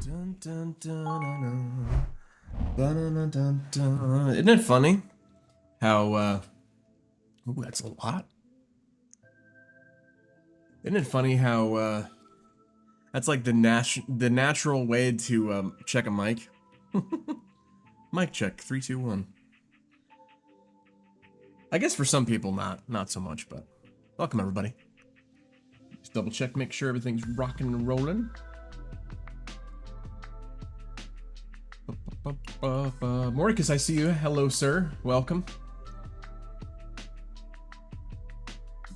Dun, dun, dun, dun, dun, dun. Isn't it funny how, ooh, that's a lot. Isn't it funny how, that's like the natural way to, check a mic? Mic check, 3, 2, 1. I guess for some people not so much, but welcome everybody. Just double check, make sure everything's rocking and rolling. Moricus, I see you. Hello, sir. Welcome.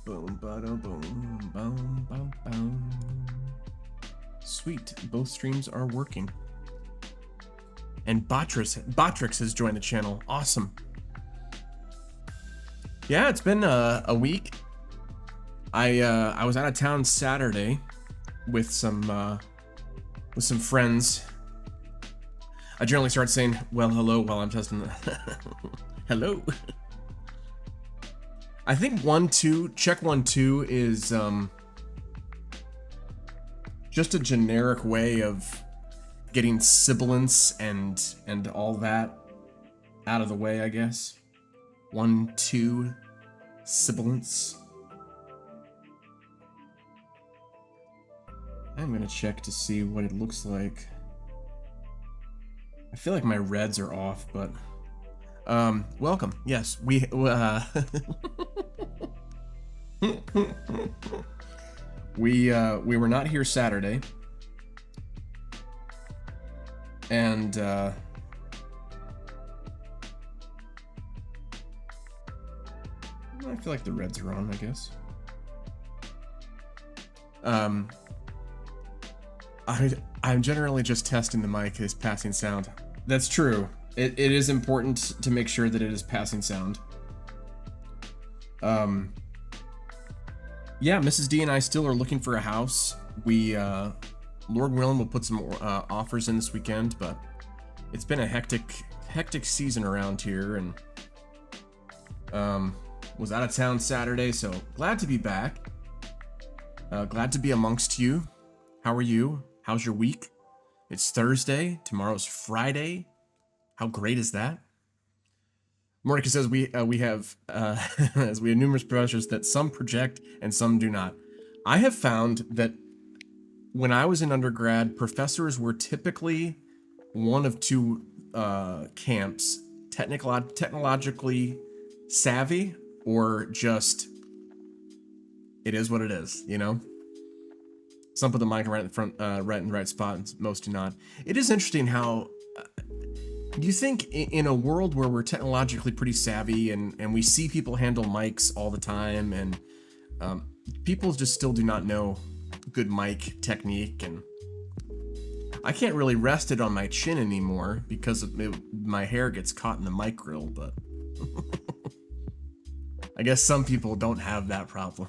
Boom, boom, boom, boom, boom, boom. Sweet. Both streams are working. And Botrix has joined the channel. Awesome. Yeah, it's been a week. I was out of town Saturday with some friends. I generally start saying, well, hello, while I'm testing the hello. I think 1, 2, check 1, 2 is just a generic way of getting sibilance and all that out of the way, I guess. 1, 2, sibilance. I'm gonna check to see what it looks like. I feel like my reds are off, but welcome. Yes, we we were not here Saturday, and I feel like the reds are on, I guess. I'm generally just testing the mic is passing sound. That's true. It is important to make sure that it is passing sound. Yeah, Mrs. D and I still are looking for a house. We, Lord willing, will put some offers in this weekend, but it's been a hectic season around here, and was out of town Saturday, so glad to be back. Glad to be amongst you. How are you? How's your week? It's Thursday. Tomorrow's Friday. How great is that? Monica says we have as we have numerous professors that some project and some do not. I have found that when I was in undergrad, professors were typically one of two camps: technologically savvy, or just it is what it is, you know. Some put the mic right in front, right in the right spot, and most do not. It is interesting how you think in a world where we're technologically pretty savvy and we see people handle mics all the time, and people just still do not know good mic technique, and I can't really rest it on my chin anymore because my hair gets caught in the mic grill, but I guess some people don't have that problem.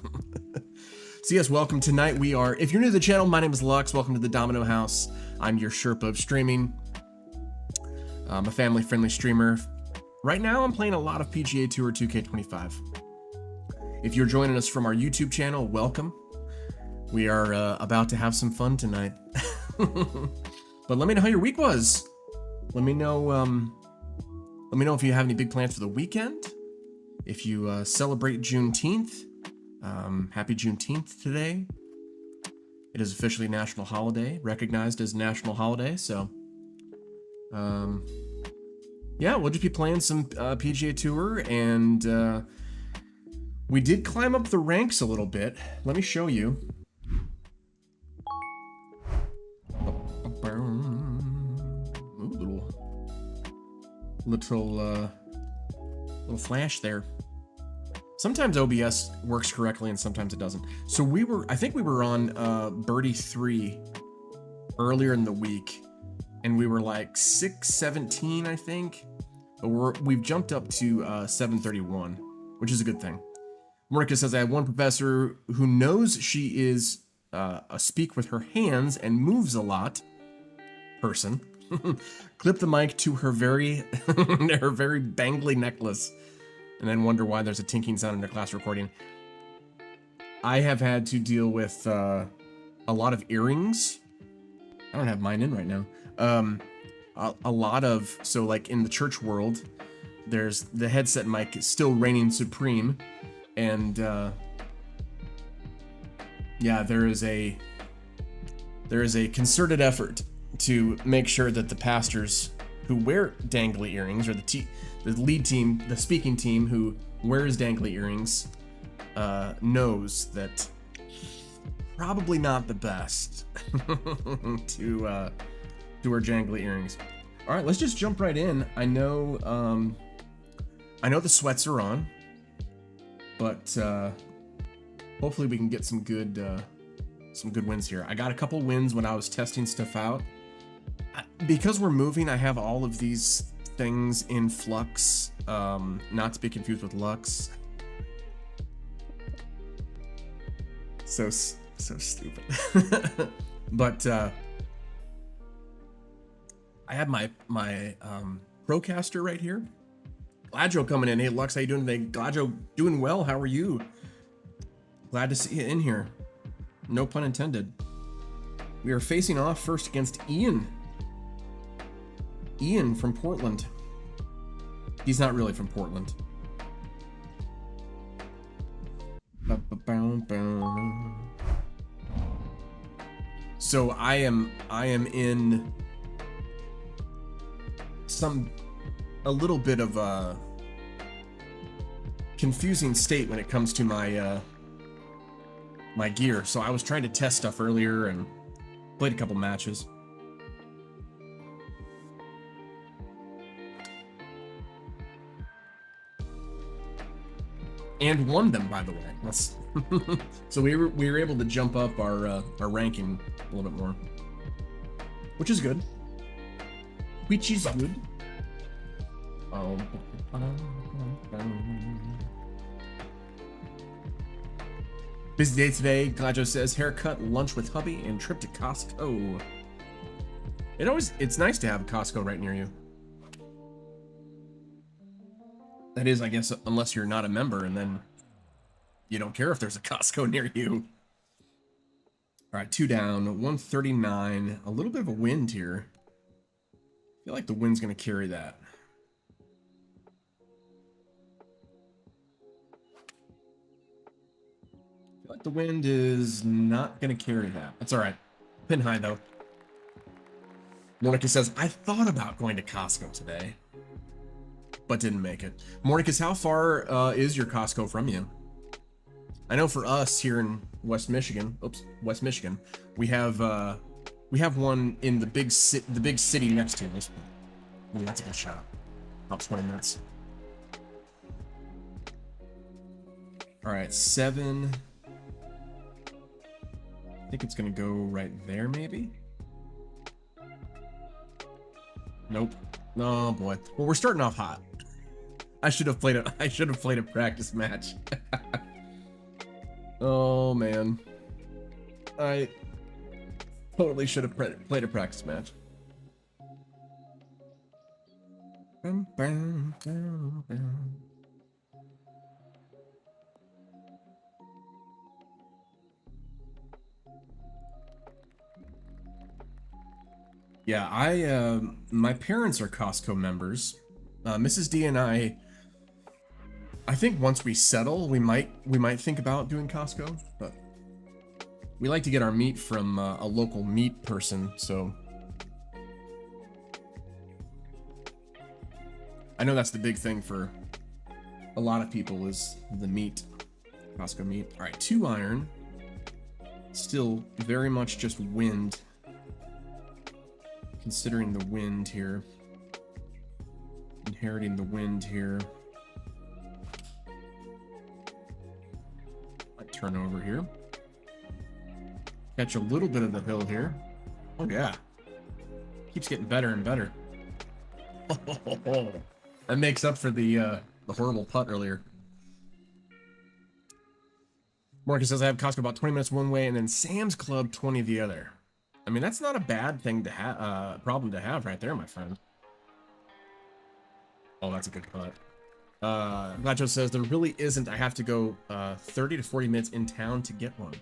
So yes, welcome. Tonight we are, if you're new to the channel, my name is Lux. Welcome to the Domino House. I'm your Sherpa of streaming. I'm a family-friendly streamer. Right now I'm playing a lot of PGA Tour 2K25. If you're joining us from our YouTube channel, welcome. We are about to have some fun tonight. But let me know how your week was. Let me know if you have any big plans for the weekend. If you celebrate Juneteenth. Happy Juneteenth today. It is officially a national holiday, recognized as a national holiday, so yeah, we'll just be playing some PGA Tour, and we did climb up the ranks a little bit. Let me show you. Ooh, little flash there. Sometimes OBS works correctly and sometimes it doesn't. So I think we were on Birdie 3 earlier in the week, and we were like 617, I think. But we've jumped up to 731, which is a good thing. Monica says, I have one professor who knows she is a speak with her hands and moves a lot person. Clip the mic to her very bangly necklace, and then wonder why there's a tinking sound in their class recording. I have had to deal with a lot of earrings I don't have mine in right now. A lot of, so like in the church world, there's the headset mic is still reigning supreme, and yeah, there is a concerted effort to make sure that the pastors who wear dangly earrings, or the lead team, the speaking team who wears dangly earrings, knows that probably not the best to wear jangly earrings. All right, let's just jump right in. I know the sweats are on, but hopefully we can get some good wins here. I got a couple wins when I was testing stuff out. Because we're moving, I have all of these things in flux, not to be confused with Lux. So stupid. But I have my Procaster right here. Gladjo coming in. Hey Lux, how you doing today? Gladjo, doing well. How are you? Glad to see you in here. No pun intended. We are facing off first against Ian. Ian from Portland. He's not really from Portland. So I am in a little bit of a confusing state when it comes to my my gear. So I was trying to test stuff earlier and played a couple matches. And won them, by the way. That's so we were able to jump up our ranking a little bit more, which is good. Which is good. Busy day today. Gladjo says haircut, lunch with hubby, and trip to Costco. It's nice to have a Costco right near you. That is, I guess, unless you're not a member, and then you don't care if there's a Costco near you. All right, 2 down, 139. A little bit of a wind here. I feel like the wind's going to carry that. I feel like the wind is not going to carry that. That's all right. Pin high, though. Monica says, I thought about going to Costco today, but didn't make it. Mordecus, how far is your Costco from you? I know for us here in West Michigan, we have one in the big city next to us. Ooh, that's a good shot. About 20 minutes. All right, 7. I think it's gonna go right there, maybe. Nope. Oh boy. Well, we're starting off hot. I should have played a practice match. Oh man. I totally should have played a practice match. Yeah, my parents are Costco members. Mrs. D and I think once we settle, we might think about doing Costco, but we like to get our meat from a local meat person, so I know that's the big thing for a lot of people is the meat, Costco meat. All right, 2 iron. Still very much just wind. Considering the wind here. Inheriting the wind here. Might turn over here. Catch a little bit of the hill here. Oh yeah. Keeps getting better and better. That makes up for the horrible putt earlier. Marcus says I have Costco about 20 minutes one way and then Sam's Club 20 the other. I mean, that's not a bad thing to have, problem to have right there, my friend. Oh, that's a good putt. Nacho says there really isn't. I have to go 30 to 40 minutes in town to get one.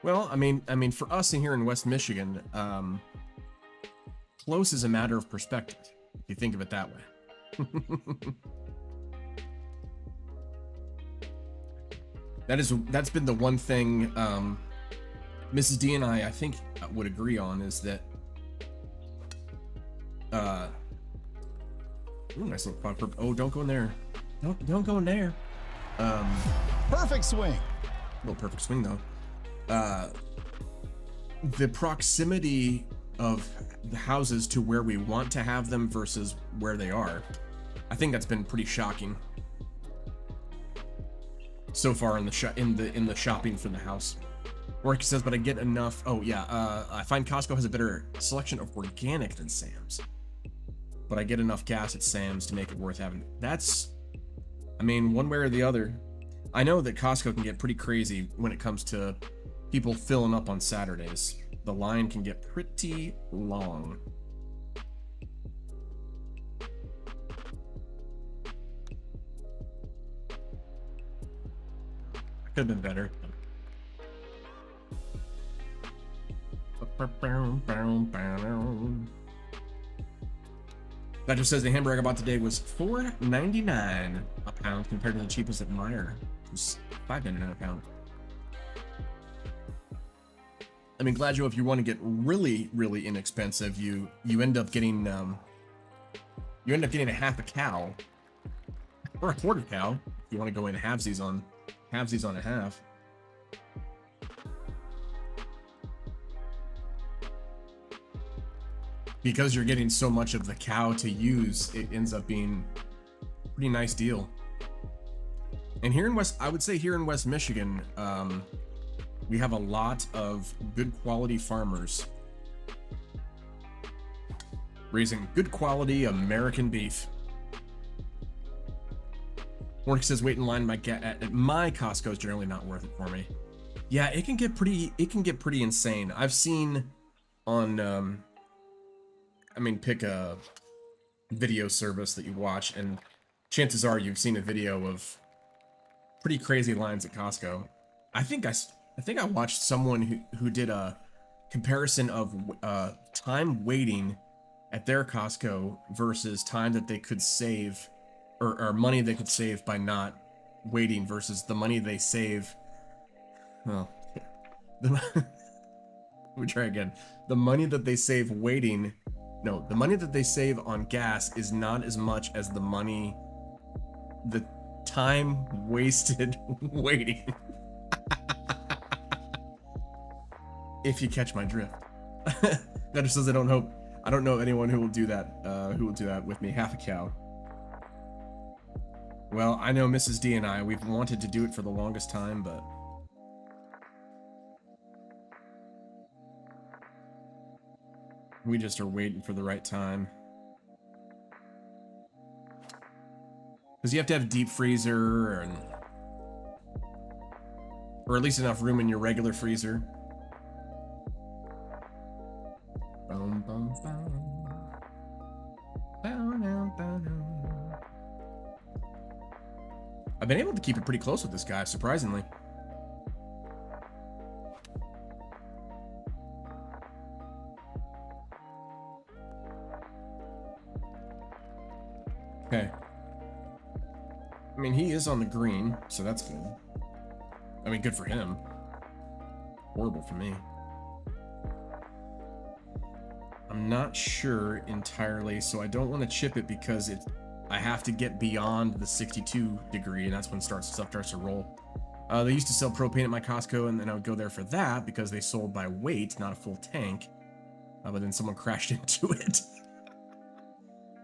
Well, I mean, for us in here in West Michigan, close is a matter of perspective, if you think of it that way. That's been the one thing Mrs. D and I think would agree on, is that ooh, nice little quad perp. Oh, don't go in there. Don't go in there. Perfect swing. Little perfect swing though. The proximity of the houses to where we want to have them versus where they are, I think that's been pretty shocking so far in the shopping for the house. Work says, but I get enough. Oh yeah, I find Costco has a better selection of organic than Sam's, but I get enough gas at Sam's to make it worth having. That's, I mean, one way or the other. I know that Costco can get pretty crazy when it comes to people filling up on Saturdays. The line can get pretty long. Could have been better. That just says the hamburger I bought today was $4.99 a pound compared to the cheapest at Meijer. It was $5.99 a pound. I mean, Gladio, if you want to get really, really inexpensive, you end up getting a half a cow or a quarter cow if you want to go in halvesies on a half. Because you're getting so much of the cow to use, it ends up being a pretty nice deal. And here in I would say here in West Michigan, we have a lot of good quality farmers raising good quality American beef. Mork says wait in line at my Costco is generally not worth it for me. Yeah, it can get pretty insane. I've seen on I mean, pick a video service that you watch, and chances are you've seen a video of pretty crazy lines at Costco. I think I watched someone who did a comparison of time waiting at their Costco versus time that they could save, or money they could save by not waiting versus the money they save. Well, let me try again. The money that they save waiting. No, the money that they save on gas is not as much as the time wasted waiting. If you catch my drift. That just says I don't know anyone who will do that with me. Half a cow. Well, I know Mrs. D and we've wanted to do it for the longest time, but we just are waiting for the right time. Because you have to have deep freezer, or at least enough room in your regular freezer. Boom, boom, boom. I've been able to keep it pretty close with this guy, surprisingly. Okay. I mean, he is on the green, so that's good. I mean, good for him. Horrible for me. I'm not sure entirely, so I don't want to chip it because I have to get beyond the 62 degree, and that's when stuff starts to roll. They used to sell propane at my Costco, and then I would go there for that because they sold by weight, not a full tank. But then someone crashed into it.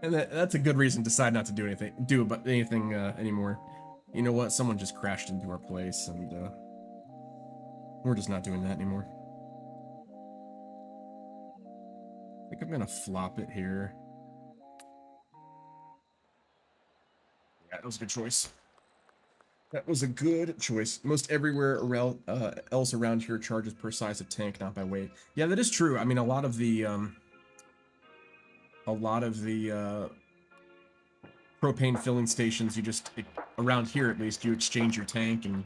And that's a good reason to decide not to do anything anymore. You know what? Someone just crashed into our place, and we're just not doing that anymore. I think I'm gonna flop it here. Yeah, that was a good choice. That was a good choice. Most everywhere else around here charges per size of tank, not by weight. Yeah, that is true. I mean, a lot of the propane filling stations, around here at least, you exchange your tank and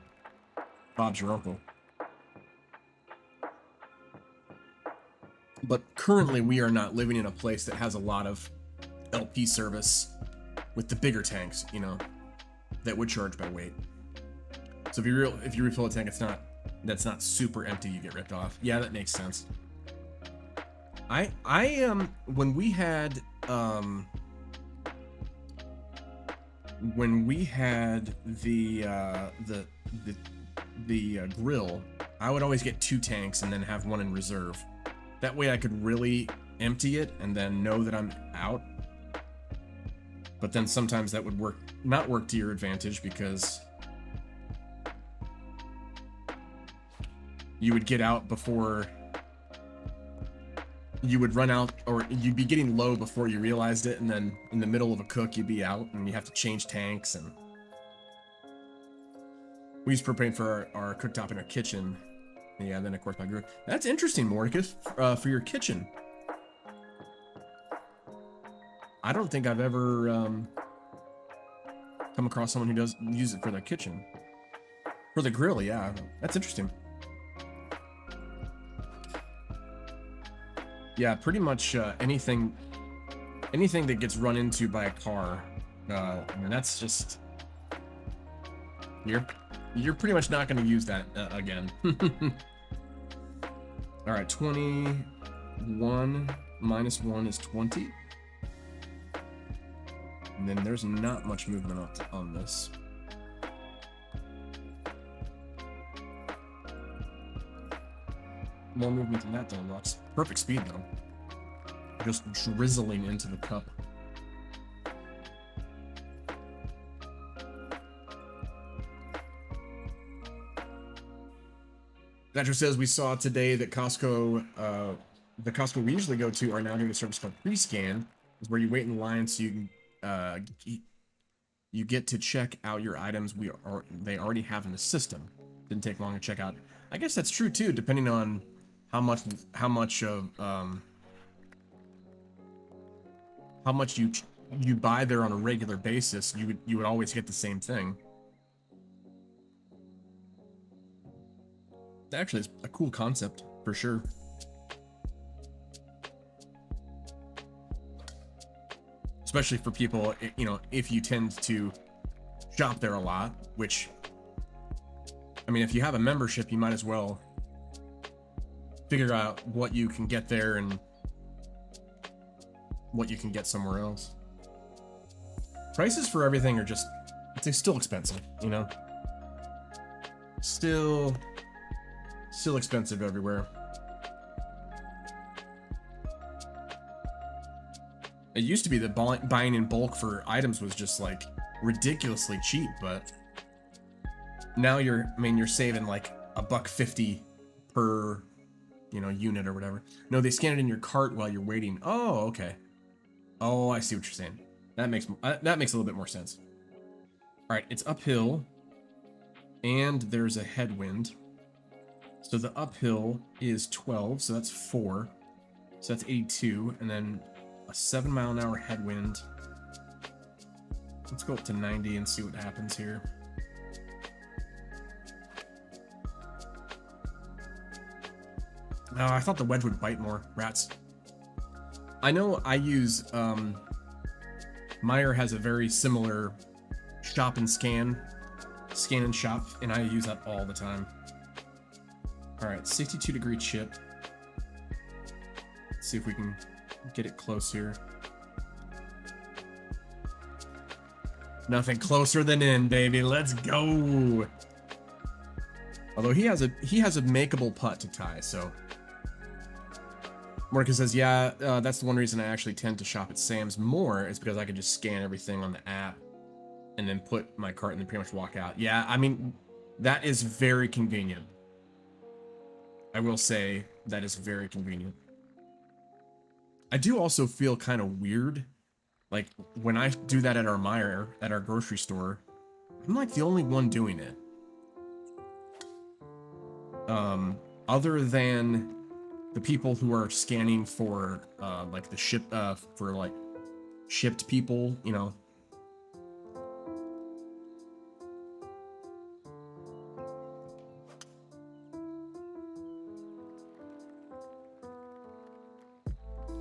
Bob's your uncle. But currently, we are not living in a place that has a lot of LP service with the bigger tanks, you know, that would charge by weight. So if you refill a tank, that's not super empty, you get ripped off. Yeah, that makes sense. When we had the grill, I would always get 2 tanks and then have 1 in reserve. That way I could really empty it and then know that I'm out. But then sometimes that would not work to your advantage, because you would get out before you would run out, or you'd be getting low before you realized it, and then in the middle of a cook you'd be out and you have to change tanks. And we use propane for our cooktop in our kitchen. Yeah, then of course my grill. That's interesting, Mordicus, for your kitchen. I don't think I've ever come across someone who does use it for their kitchen. For the grill, yeah. That's interesting. Yeah, pretty much anything that gets run into by a car, I mean, that's just... You're pretty much not going to use that again. All right, 21 minus 1 is 20. And then there's not much movement on this. More movement than that, though, Lux. Perfect speed, though. Just drizzling into the cup. Thatcher says, we saw today that Costco, the Costco we usually go to, are now doing a service called pre-scan, is where you wait in line so you can, you get to check out your items they already have in the system. Didn't take long to check out. I guess that's true too, depending on how much you buy there on a regular basis. You would always get the same thing. Actually, it's a cool concept for sure. Especially for people, you know, if you tend to shop there a lot, which, I mean, if you have a membership, you might as well figure out what you can get there and what you can get somewhere else. Prices for everything are just, it's still expensive, you know? Still expensive everywhere. It used to be that buying in bulk for items was just like ridiculously cheap, but now you're saving like $1.50 per, you know, unit or whatever. No, they scan it in your cart while you're waiting. Oh, okay. Oh, I see what you're saying. That makes a little bit more sense. All right, it's uphill, and there's a headwind. So the uphill is 12, so that's 4. So that's 82, and then a 7-mile-an-hour headwind. Let's go up to 90 and see what happens here. Oh, I thought the wedge would bite more. Rats. I know I use, Meyer has a very similar shop and scan and shop, and I use that all the time. All right, 62-degree chip. Let's see if we can get it close here. Nothing closer than in, baby. Let's go. Although he has a makeable putt to tie, so. Marcus says, yeah, that's the one reason I actually tend to shop at Sam's more, is because I can just scan everything on the app and then put my cart and then pretty much walk out. Yeah, I mean, that is very convenient. I will say that is very convenient. I do also feel kind of weird, like when I do that at our Meijer, at our grocery store, I'm like the only one doing it. Other than the people who are scanning for like the shipped people, you know.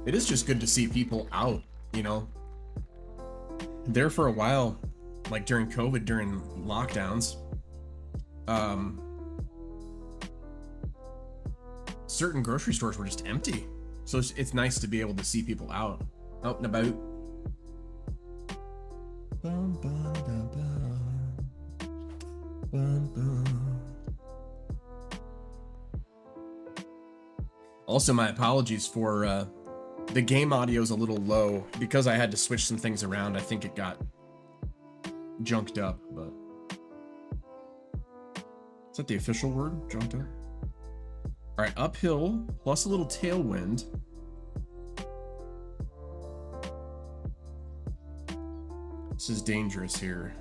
It is just good to see people out, you know. There for a while, like during COVID, during lockdowns, certain grocery stores were just empty. So it's nice to be able to see people out and about. Bum, bum, bum, bum. Bum, bum. Also, my apologies for the game audio is a little low because I had to switch some things around. I think it got junked up, but is that the official word? Junked up? All right, uphill plus a little tailwind. This is dangerous here.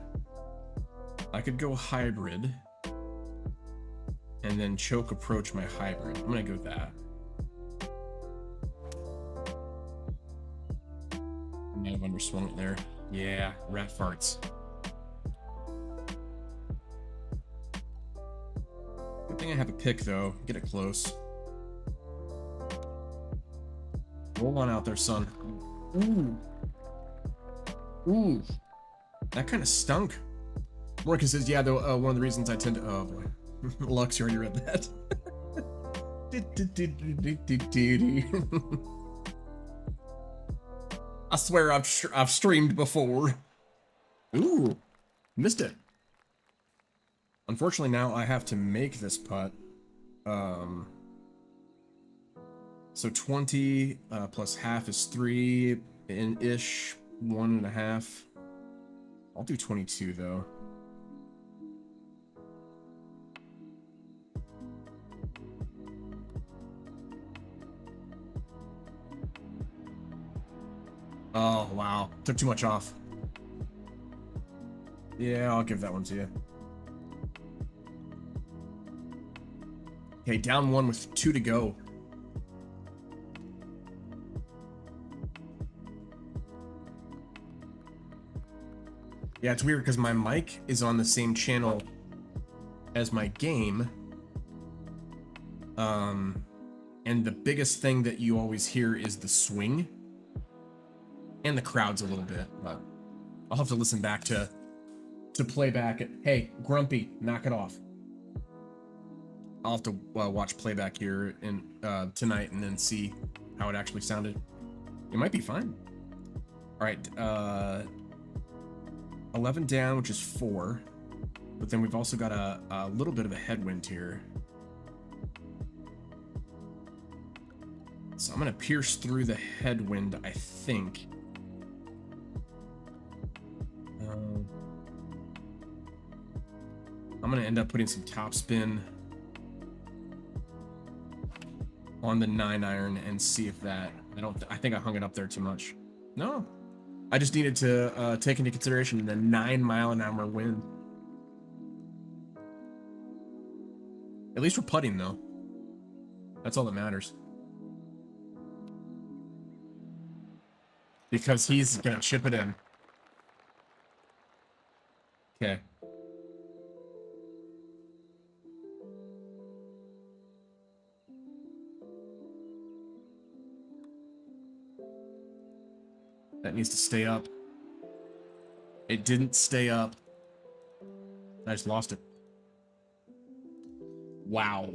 I could go hybrid and then choke approach my hybrid. I'm gonna go with that. I might have underswung it there. Yeah, rat farts. Good thing I have a pick though. Get it close. Roll on out there, son. Ooh. Ooh. That kind of stunk. Morgan says, yeah, though, one of the reasons I tend to... Oh, boy. Lux, you already read that. I swear I've streamed before. Ooh. Missed it. Unfortunately, now I have to make this putt. So 20 plus half is 3-ish, 1.5. I'll do 22 though. Oh, wow. Took too much off. Yeah, I'll give that one to you. Okay, down one with 2 to go. Yeah, it's weird because my mic is on the same channel as my game. And the biggest thing that you always hear is the swing. And the crowds a little bit, but I'll have to listen back to playback. Hey, Grumpy, knock it off. I'll have to watch playback here in tonight and then see how it actually sounded. It might be fine. All right, 11 down, which is 4, but then we've also got a little bit of a headwind here. So I'm gonna pierce through the headwind, I think. I'm gonna end up putting some topspin on the 9-iron and see if that. I think I hung it up there too much. No, I just needed to take into consideration the 9-mile-an-hour wind. At least we're putting though. That's all that matters. Because he's gonna chip it in. Okay. That needs to stay up. It didn't stay up. I just lost it. Wow.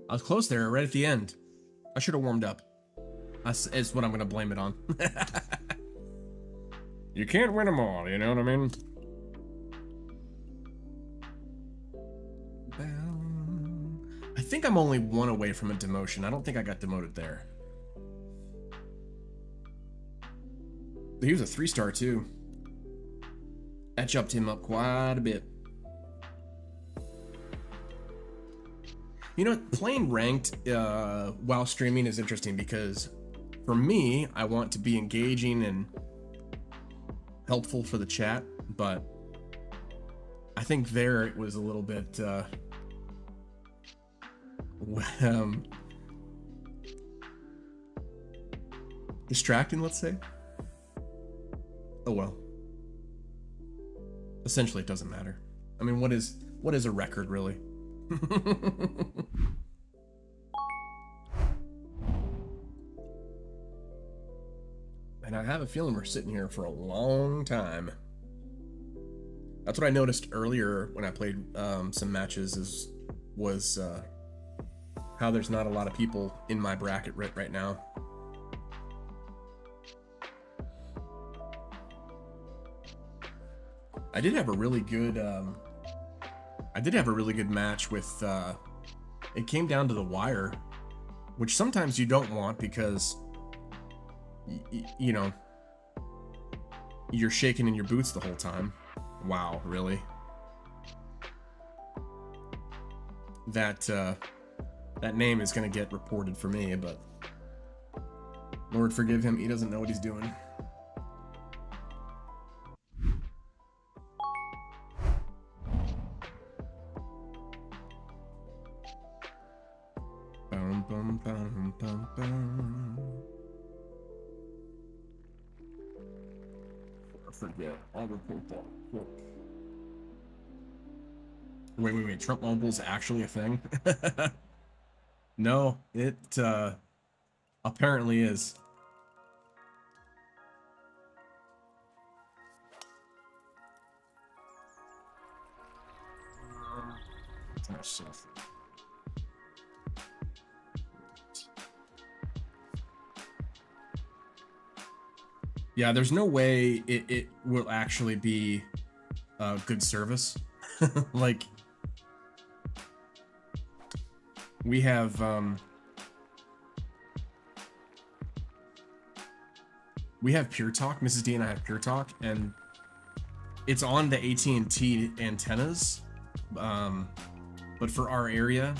I was close there, right at the end. I should have warmed up. That's what I'm gonna blame it on. You can't win them all, you know what I mean? I think I'm only 1 away from a demotion. I don't think I got demoted there. He was a 3-star too. That jumped him up quite a bit. You know, playing ranked while streaming is interesting because for me, I want to be engaging and helpful for the chat, but I think there it was a little bit distracting, let's say. Oh well. Essentially, it doesn't matter. I mean, what is a record really? And I have a feeling we're sitting here for a long time. That's what I noticed earlier when I played some matches was how there's not a lot of people in my bracket right now. I did have a really good match with it came down to the wire, which sometimes you don't want because you know, you're shaking in your boots the whole time. Wow, really? That name is gonna get reported for me, but Lord forgive him, he doesn't know what he's doing. Bum, bum, bum, bum, bum. I forget. I'll report that quick. Wait. Trump Mobile's actually a thing? No, it apparently is. Yeah, there's no way it will actually be good service. Like, we have Pure Talk. Mrs. D and I have Pure Talk, and it's on the AT&T antennas. But for our area,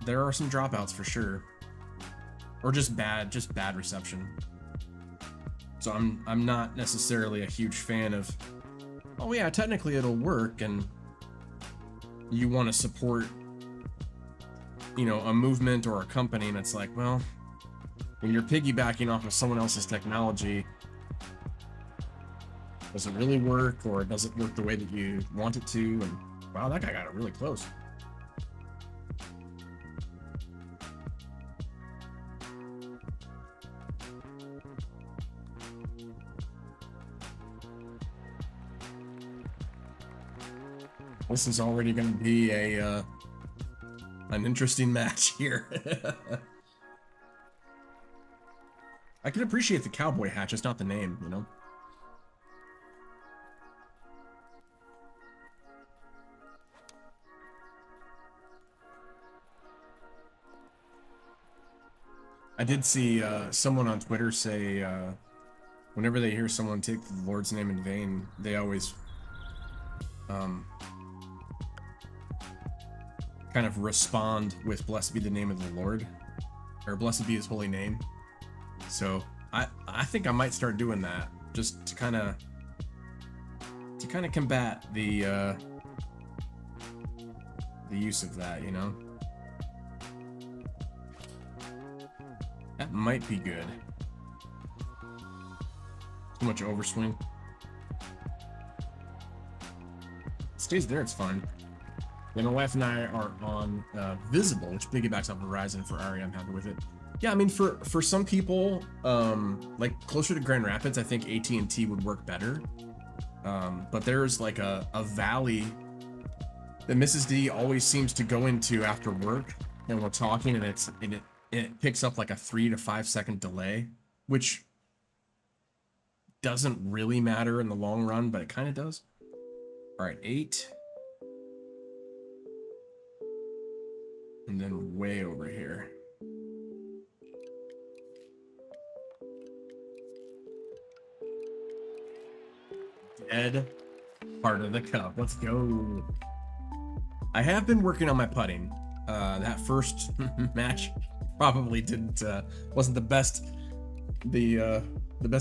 there are some dropouts for sure, or just bad reception. So I'm not necessarily a huge fan of, oh yeah, technically it'll work, and you want to support, you know, a movement or a company, and it's like, well, when you're piggybacking off of someone else's technology, does it really work, or does it work the way that you want it to? And wow, that guy got it really close. This is already going to be an interesting match here. I can appreciate the cowboy hat, just not the name, you know? I did see someone on Twitter say whenever they hear someone take the Lord's name in vain, they always kind of respond with "Blessed be the name of the Lord," or "Blessed be His holy name." So I think I might start doing that, just to kind of combat the use of that, you know. That might be good. Too much overswing. It stays there, it's fine. Yeah, my wife and I are on Visible, which piggybacks off Verizon. For Ari, I'm happy with it. Yeah, I mean, for some people, like closer to Grand Rapids, I think AT&T would work better. But there's like a valley that Mrs. D always seems to go into after work, and we're talking, and it picks up like a 3 to 5 second delay, which doesn't really matter in the long run, but it kind of does. All right, 8. And then way over here. Dead part of the cup. Let's go. I have been working on my putting. That first match probably wasn't the best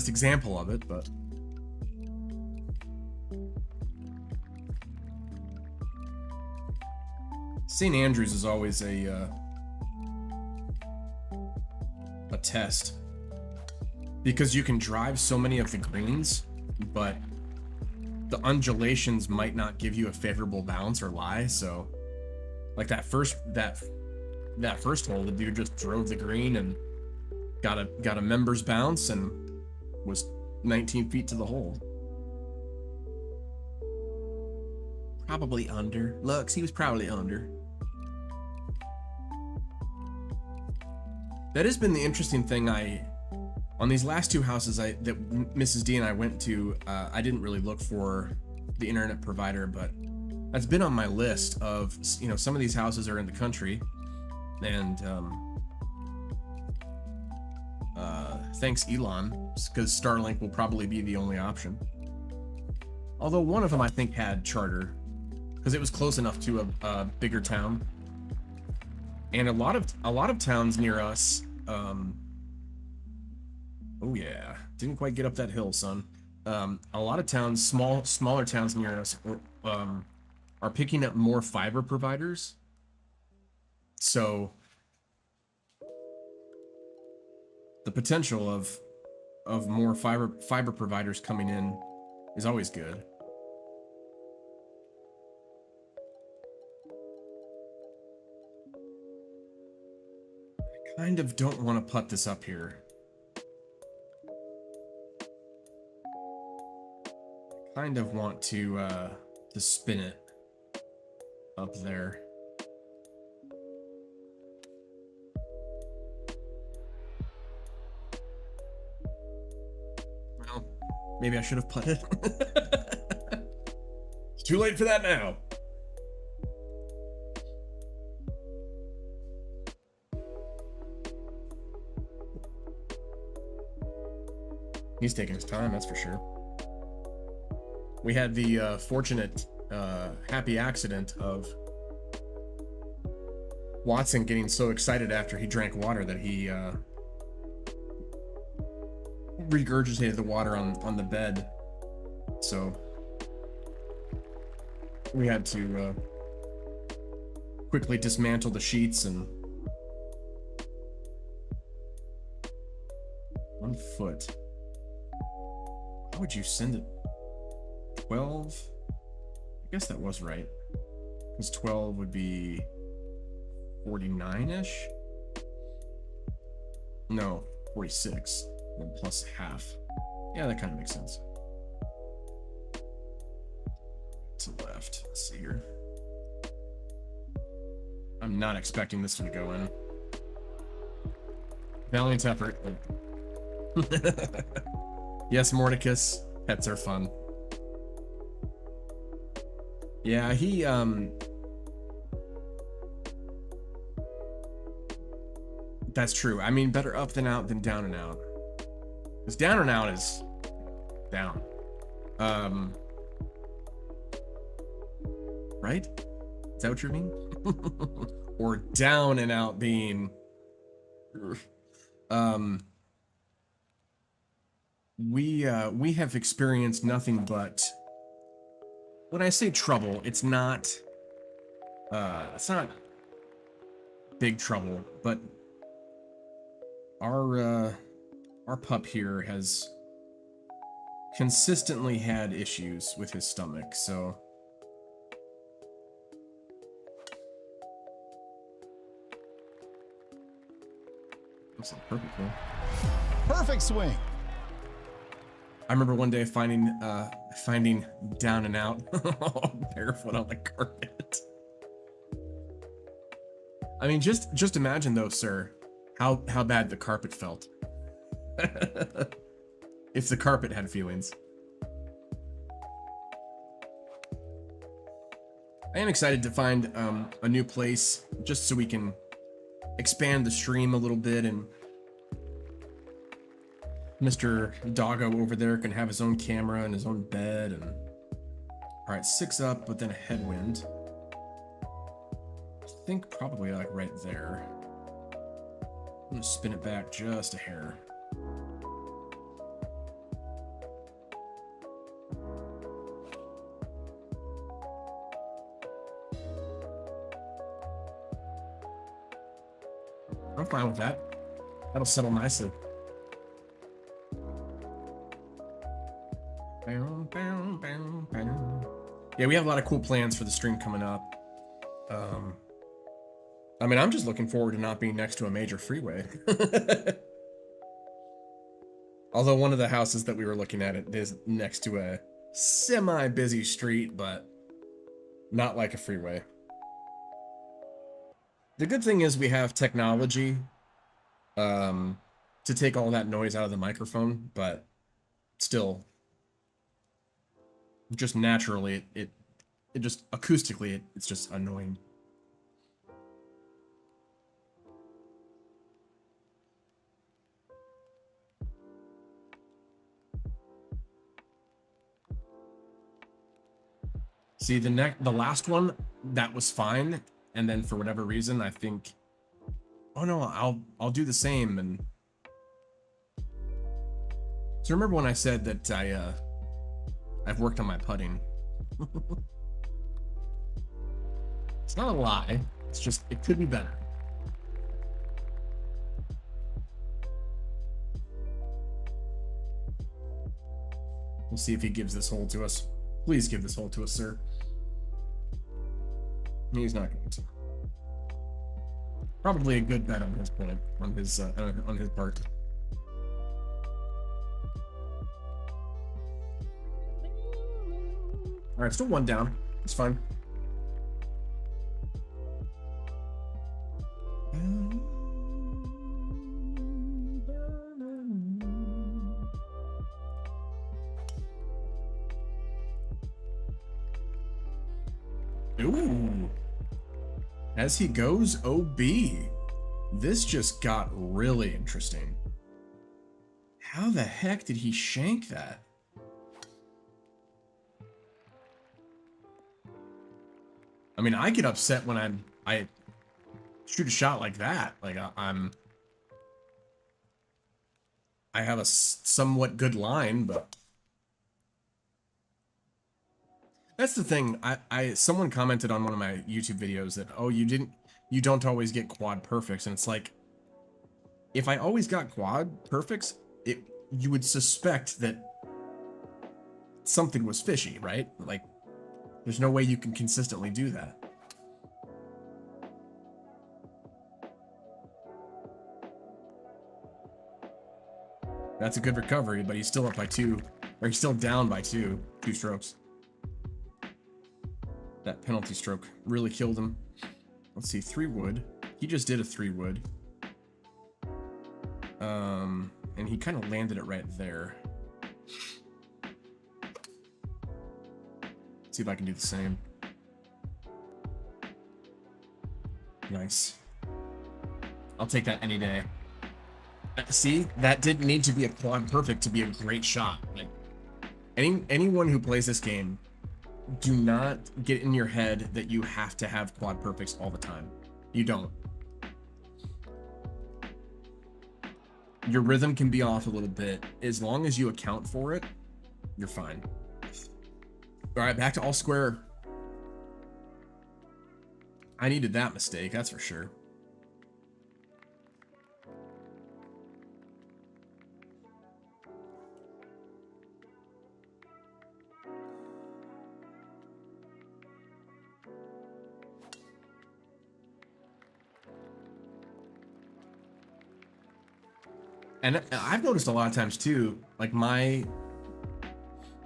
example of it, but St. Andrews is always a test, because you can drive so many of the greens, but the undulations might not give you a favorable bounce or lie. So like that first hole, the dude just drove the green and got a members bounce, and was 19 feet to the hole. Probably under. Lux, he was probably under. That has been the interesting thing. On these last two houses that Mrs. D and I went to, I didn't really look for the internet provider, but that's been on my list of, some of these houses are in the country, and thanks Elon, because Starlink will probably be the only option. Although one of them I think had Charter, because it was close enough to a bigger town, and a lot of towns near us. Oh yeah, didn't quite get up that hill, son. A lot of towns, smaller towns near us, are picking up more fiber providers. So the potential of more fiber providers coming in is always good. I kind of don't want to put this up here. I kind of want to spin it up there. Well, maybe I should have put it. It's too late for that now. He's taking his time, that's for sure. We had the fortunate, happy accident of Watson getting so excited after he drank water that he regurgitated the water on the bed. So we had to quickly dismantle the sheets and 1 foot. How would you send it? 12? I guess that was right. Because 12 would be 49-ish? No, 46. And plus half. Yeah, that kind of makes sense. To the left. Let's see here. I'm not expecting this to go in. Valiant effort. Yes, Mordicus. Pets are fun. Yeah, he, that's true. I mean, better up than out than down and out. Because down and out is down. Right? Is that what you mean? Or down and out being... We have experienced nothing but... When I say trouble, it's not big trouble, but our pup here has consistently had issues with his stomach, so that's a perfect one. Perfect swing. I remember one day finding down and out barefoot on the carpet. I mean, just imagine though, sir, how bad the carpet felt. If the carpet had feelings. I am excited to find a new place just so we can expand the stream a little bit, and Mr. Doggo over there can have his own camera and his own bed. And all right, 6 up, but then a headwind. I think probably like right there. I'm gonna spin it back just a hair. I'm fine with that. That'll settle nicely. Yeah, we have a lot of cool plans for the stream coming up. I mean, I'm just looking forward to not being next to a major freeway. Although one of the houses that we were looking at it is next to a semi-busy street, but not like a freeway. The good thing is we have technology to take all that noise out of the microphone, but still, just naturally, it just acoustically, it's just annoying. See, the last one, that was fine, and then for whatever reason, I think, oh no, I'll do the same. And so remember when I said that I've worked on my putting? It's not a lie. It's just it could be better. We'll see if he gives this hole to us. Please give this hole to us, sir. He's not going to. Probably a good bet on his point, on his part. All right, still one down. It's fine. Ooh. As he goes OB. This just got really interesting. How the heck did he shank that? I mean, I get upset when I shoot a shot like that. Like I have a somewhat good line, but that's the thing. Someone commented on one of my YouTube videos that, oh, you don't always get quad perfects, and it's like, if I always got quad perfects, you would suspect that something was fishy, right? Like, there's no way you can consistently do that. That's a good recovery, but he's still up by 2, or he's still down by 2 strokes. That penalty stroke really killed him. Let's see, 3 wood. He just did a 3 wood. And he kind of landed it right there. Let's see if I can do the same. Nice. I'll take that any day. See, that didn't need to be a quad perfect to be a great shot. Like, anyone who plays this game, do not get in your head that you have to have quad perfects all the time. You don't. Your rhythm can be off a little bit. As long as you account for it, you're fine. All right, back to all square. I needed that mistake, that's for sure. And I've noticed a lot of times too, like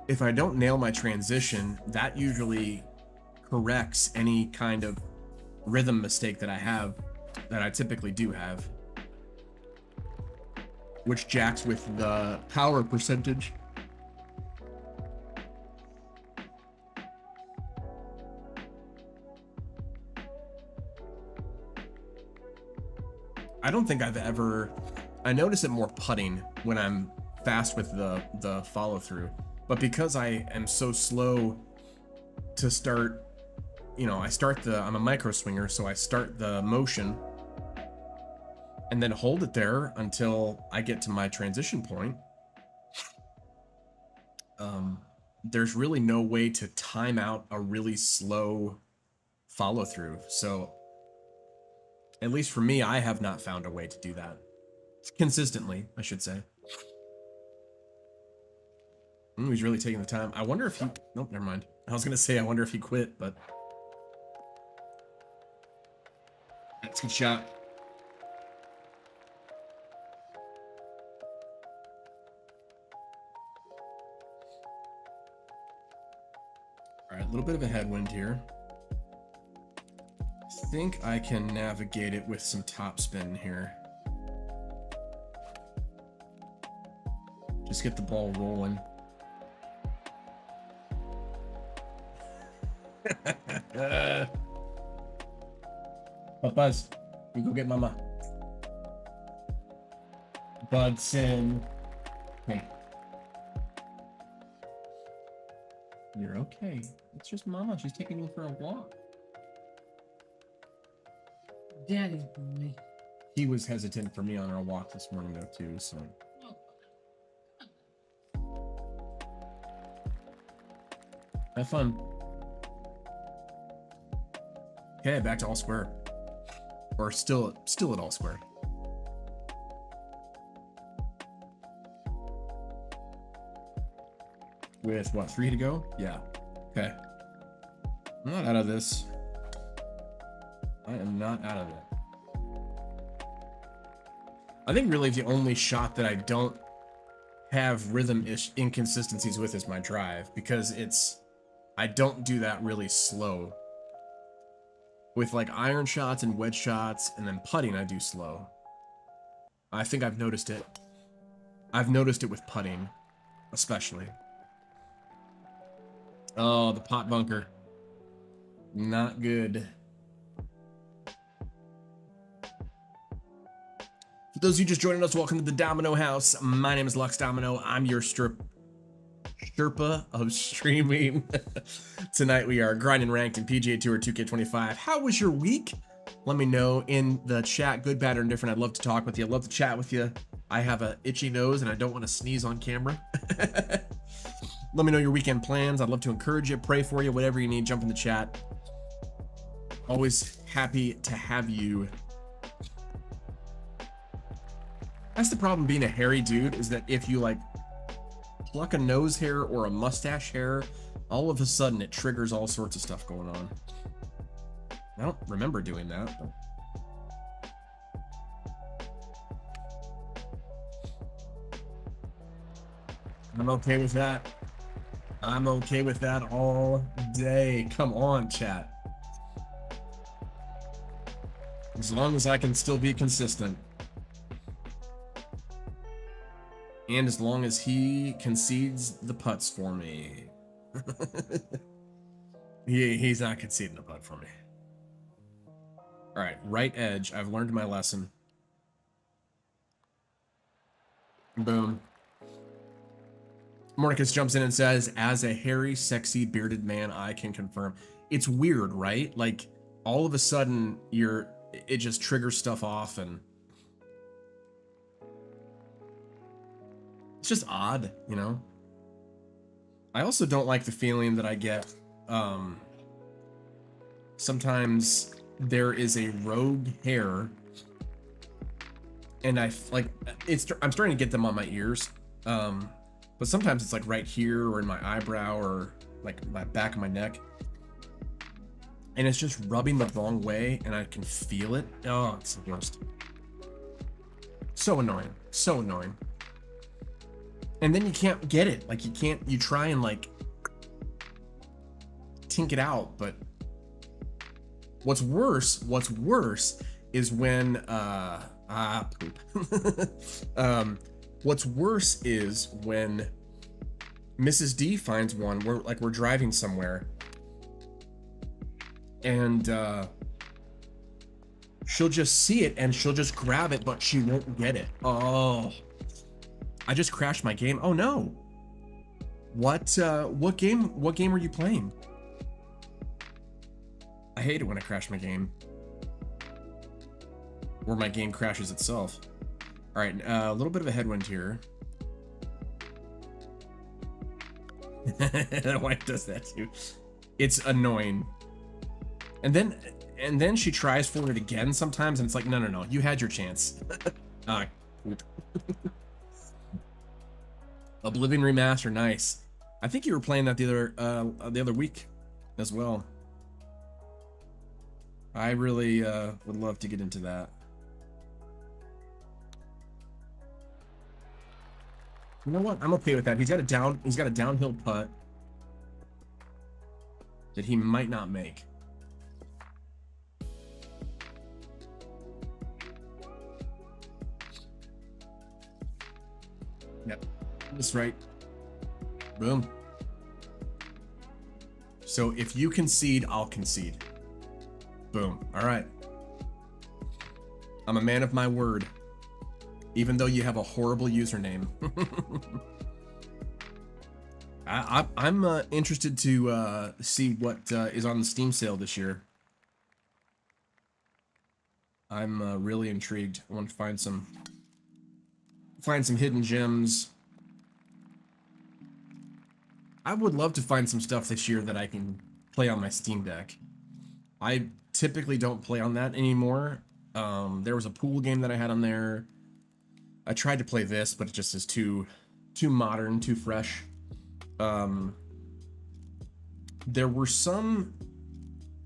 if I don't nail my transition, that usually corrects any kind of rhythm mistake that I typically do have. Which jacks with the power percentage. I don't think I've ever... I notice it more putting when I'm fast with the follow through, but because I am so slow to start, you know, I'm a micro swinger, so I start the motion and then hold it there until I get to my transition point. There's really no way to time out a really slow follow through. So at least for me, I have not found a way to do that. Consistently, I should say. He's really taking the time. I wonder if he... Nope, never mind. I was going to say, I wonder if he quit, but... That's a good shot. All right, a little bit of a headwind here. I think I can navigate it with some topspin here. Just get the ball rolling. Buzz, you go get mama. Budson. Hey. You're okay. It's just mama. She's taking you for a walk. Daddy's boy. He was hesitant for me on our walk this morning though too, so. Have fun. Okay, back to all square. Or still at all square. With what, 3 to go? Yeah. Okay. I'm not out of this. I am not out of it. I think really the only shot that I don't have rhythm inconsistencies with is my drive, because I don't do that really slow. With like iron shots and wedge shots and then putting, I do slow. I think I've noticed it. I've noticed it with putting, especially. Oh, the pot bunker. Not good. For those of you just joining us, welcome to the Domino House. My name is Lux Domino. I'm your Sherpa of streaming. Tonight we are grinding ranked in PGA Tour 2K25. How was your week? Let me know in the chat, good, bad, or indifferent. I'd love to talk with you. I'd love to chat with you. I have an itchy nose and I don't want to sneeze on camera. Let me know your weekend plans. I'd love to encourage you, pray for you, whatever you need, jump in the chat. Always happy to have you. That's the problem being a hairy dude, is that if you like pluck a nose hair or a mustache hair, all of a sudden it triggers all sorts of stuff going on. I don't remember doing that, but... I'm okay with that. I'm okay with that all day. Come on, chat. As long as I can still be consistent. And as long as he concedes the putts for me. He's not conceding the putt for me. All right, right edge. I've learned my lesson. Boom. Mornicus jumps in and says, as a hairy, sexy, bearded man, I can confirm. It's weird, right? Like, all of a sudden, it just triggers stuff off, and it's just odd, you know? I also don't like the feeling that I get, sometimes there is a rogue hair, and I'm starting to get them on my ears, but sometimes it's like right here or in my eyebrow or like my back of my neck. And it's just rubbing the wrong way and I can feel it. Oh, it's the worst. So annoying. So annoying. And then you can't get it. Like you try and like tink it out, but what's worse is when poop. What's worse is when Mrs. D finds one. We're driving somewhere, and she'll just see it and she'll just grab it, but she won't get it. Oh, I just crashed my game. Oh no! What game are you playing? I hate it when I crash my game, or my game crashes itself. All right, a little bit of a headwind here. The wife does that too. It's annoying. And then she tries for it again sometimes, and it's like, no, you had your chance. Oblivion Remaster, nice. I think you were playing that the other week as well. I really would love to get into that. You know what? I'm okay with that. He's got a downhill putt. that he might not make. Yep, that's right. Boom. So if you concede, I'll concede. Boom. All right. I'm a man of my word. Even though you have a horrible username. I'm interested to see what is on the Steam sale this year. I'm really intrigued. I want to find some hidden gems. I would love to find some stuff this year that I can play on my Steam Deck. I typically don't play on that anymore. There was a pool game that I had on there. I tried to play this, but it just is too modern, too fresh. There were some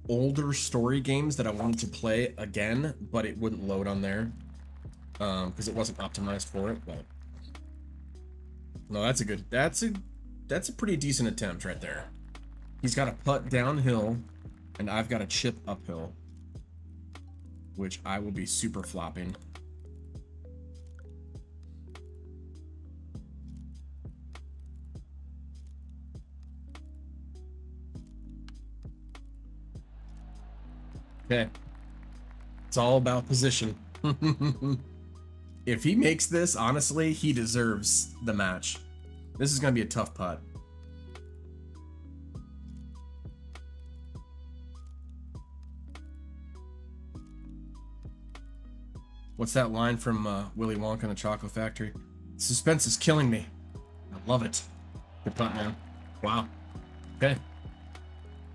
older story games that I wanted to play again, but it wouldn't load on there because it wasn't optimized for it. But no, that's a pretty decent attempt right there. He's got a putt downhill, and I've got a chip uphill, which I will be super flopping. Okay. It's all about position. If he makes this, honestly, he deserves the match. This is going to be a tough putt. What's that line from Willy Wonka and the Chocolate Factory? Suspense is killing me. I love it. Good putt, man. Wow. Okay.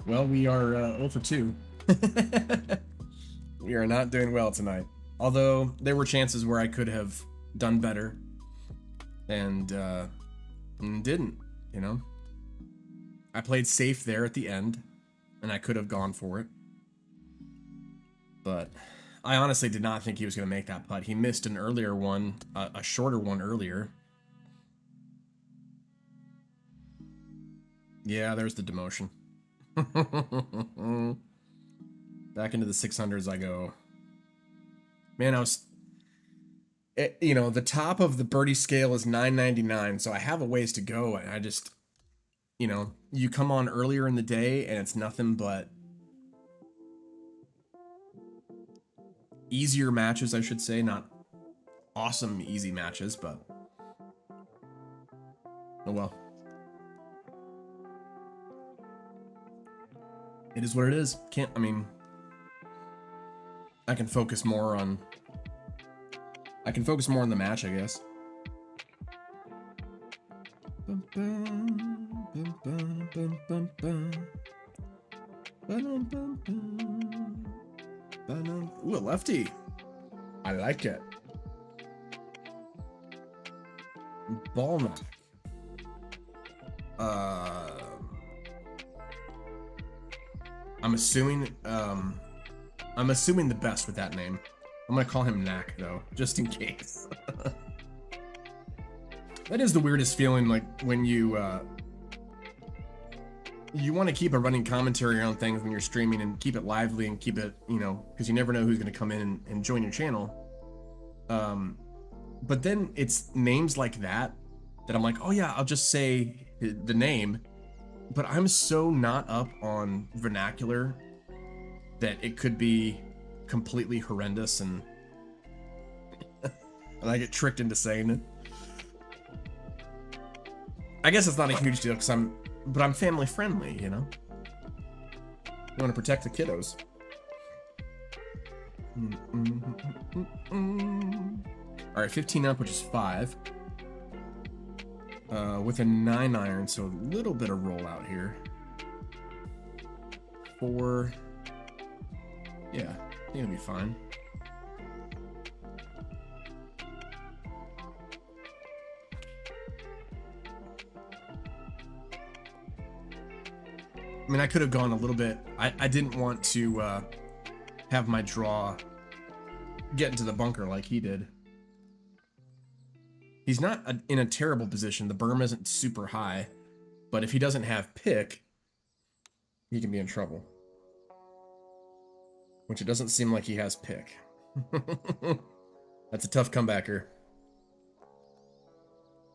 Well, we are 0 for 2. We are not doing well tonight. Although there were chances where I could have done better and didn't, you know. I played safe there at the end and I could have gone for it. But I honestly did not think he was going to make that putt. He missed an earlier one, a shorter one earlier. Yeah, there's the demotion. Back into the 600s I go. Man, the top of the birdie scale is 999, so I have a ways to go, and I just, you come on earlier in the day, and it's nothing but easier matches, I should say, not awesome easy matches, but oh well. It is what it is. I can focus more on the match, I guess. Ooh, a lefty. I like it. Ball knock. I'm assuming the best with that name. I'm gonna call him Knack though, just in case. That is the weirdest feeling, like when you want to keep a running commentary on things when you're streaming and keep it lively and keep it, because you never know who's gonna come in and join your channel. But then it's names like that I'm like, oh yeah, I'll just say the name. But I'm so not up on vernacular that it could be completely horrendous and I get tricked into saying it. I guess it's not a huge deal because I'm family friendly, You want to protect the kiddos. All right, 15 up, which is 5. With a 9 iron, so a little bit of roll out here. 4. Yeah, I think it'll be fine. I could have gone a little bit. I didn't want to have my draw get into the bunker like he did. He's not in a terrible position. The berm isn't super high, but if he doesn't have pick, he can be in trouble. Which it doesn't seem like he has pick. That's a tough comebacker.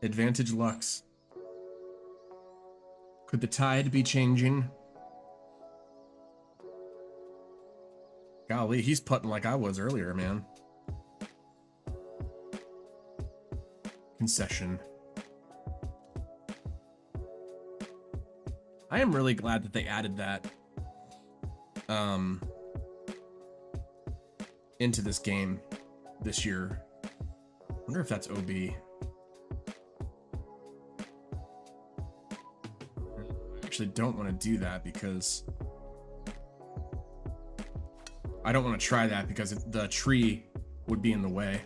Advantage Lux. Could the tide be changing? Golly, he's putting like I was earlier, man. Concession. I am really glad that they added that into this game this year. I wonder if that's OB. I actually don't want to do that because I don't want to try that because the tree would be in the way.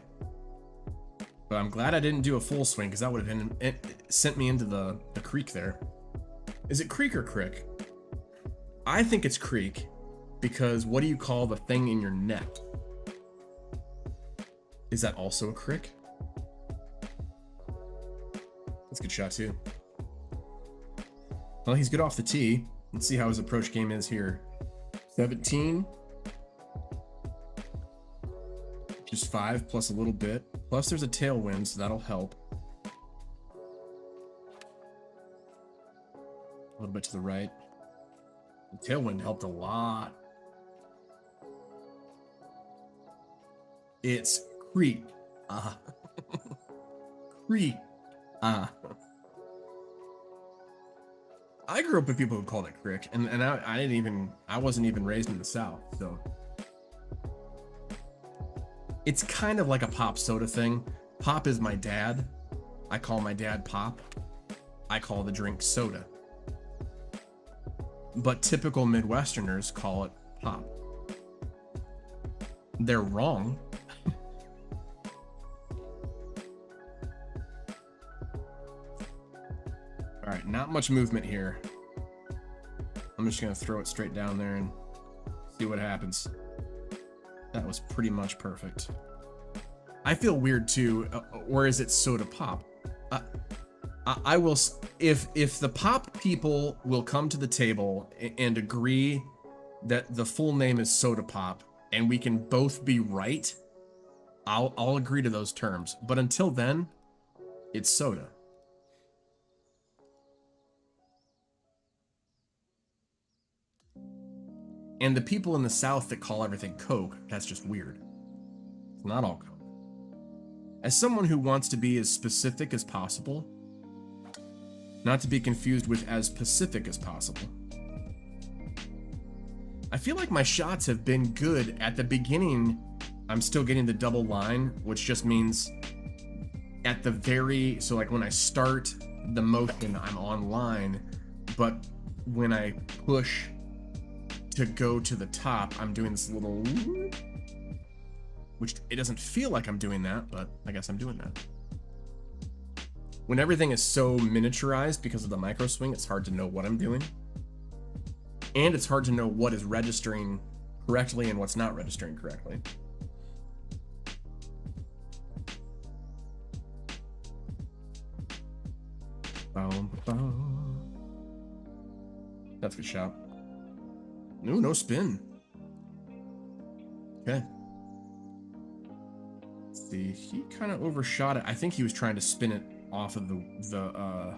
But I'm glad I didn't do a full swing because that would have sent me into the creek there. Is it creek or crick? I think it's creek because what do you call the thing in your neck? Is that also a crick? That's a good shot too. Well, he's good off the tee. Let's see how his approach game is here. 17. Just 5 plus a little bit. Plus there's a tailwind, so that'll help. A little bit to the right. The tailwind helped a lot. It's creek. Creek. I grew up with people who called it crick, and I wasn't even raised in the South, so it's kind of like a Pop soda thing. Pop is my dad. I call my dad Pop. I call the drink soda. But typical Midwesterners call it Pop. They're wrong. All right, not much movement here. I'm just gonna throw it straight down there and see what happens. That was pretty much perfect. I feel weird too. Or is it soda pop? I will, if the pop people will come to the table and agree that the full name is soda pop and we can both be right, I'll agree to those terms. But until then, it's soda. And the people in the South that call everything Coke, that's just weird. It's not all Coke. As someone who wants to be as specific as possible, not to be confused with as Pacific as possible, I feel like my shots have been good. At the beginning, I'm still getting the double line, which just means at the very, so like when I start the motion, I'm on line, but when I push to go to the top, I'm doing this little, which it doesn't feel like I'm doing that, but I guess I'm doing that. When everything is so miniaturized because of the micro swing, it's hard to know what I'm doing. And it's hard to know what is registering correctly and what's not registering correctly. That's a good shot. Ooh, no spin. Okay. Let's see, he kind of overshot it. I think he was trying to spin it off of I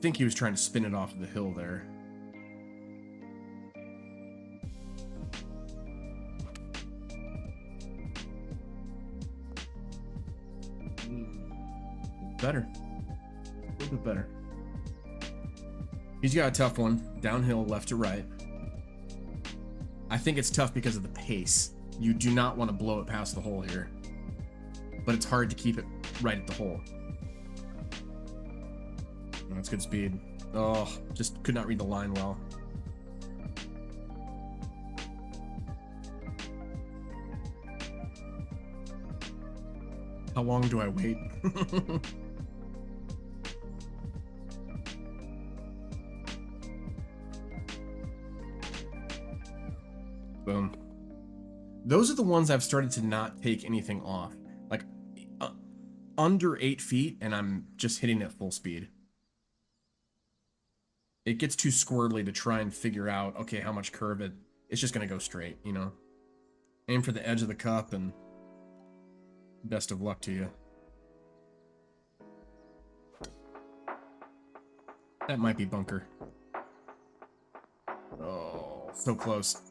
think he was trying to spin it off of the hill there. Better. A little bit better. He's got a tough one. Downhill, left to right. I think it's tough because of the pace. You do not want to blow it past the hole here. But it's hard to keep it right at the hole. That's good speed. Oh, just could not read the line well. How long do I wait? Boom. Those are the ones I've started to not take anything off. Like under 8 feet and I'm just hitting at full speed. it gets too squirrely to try and figure out, okay, how much curve it's just going to go straight, you know? Aim for the edge of the cup and best of luck to you. That might be bunker. Oh, so close.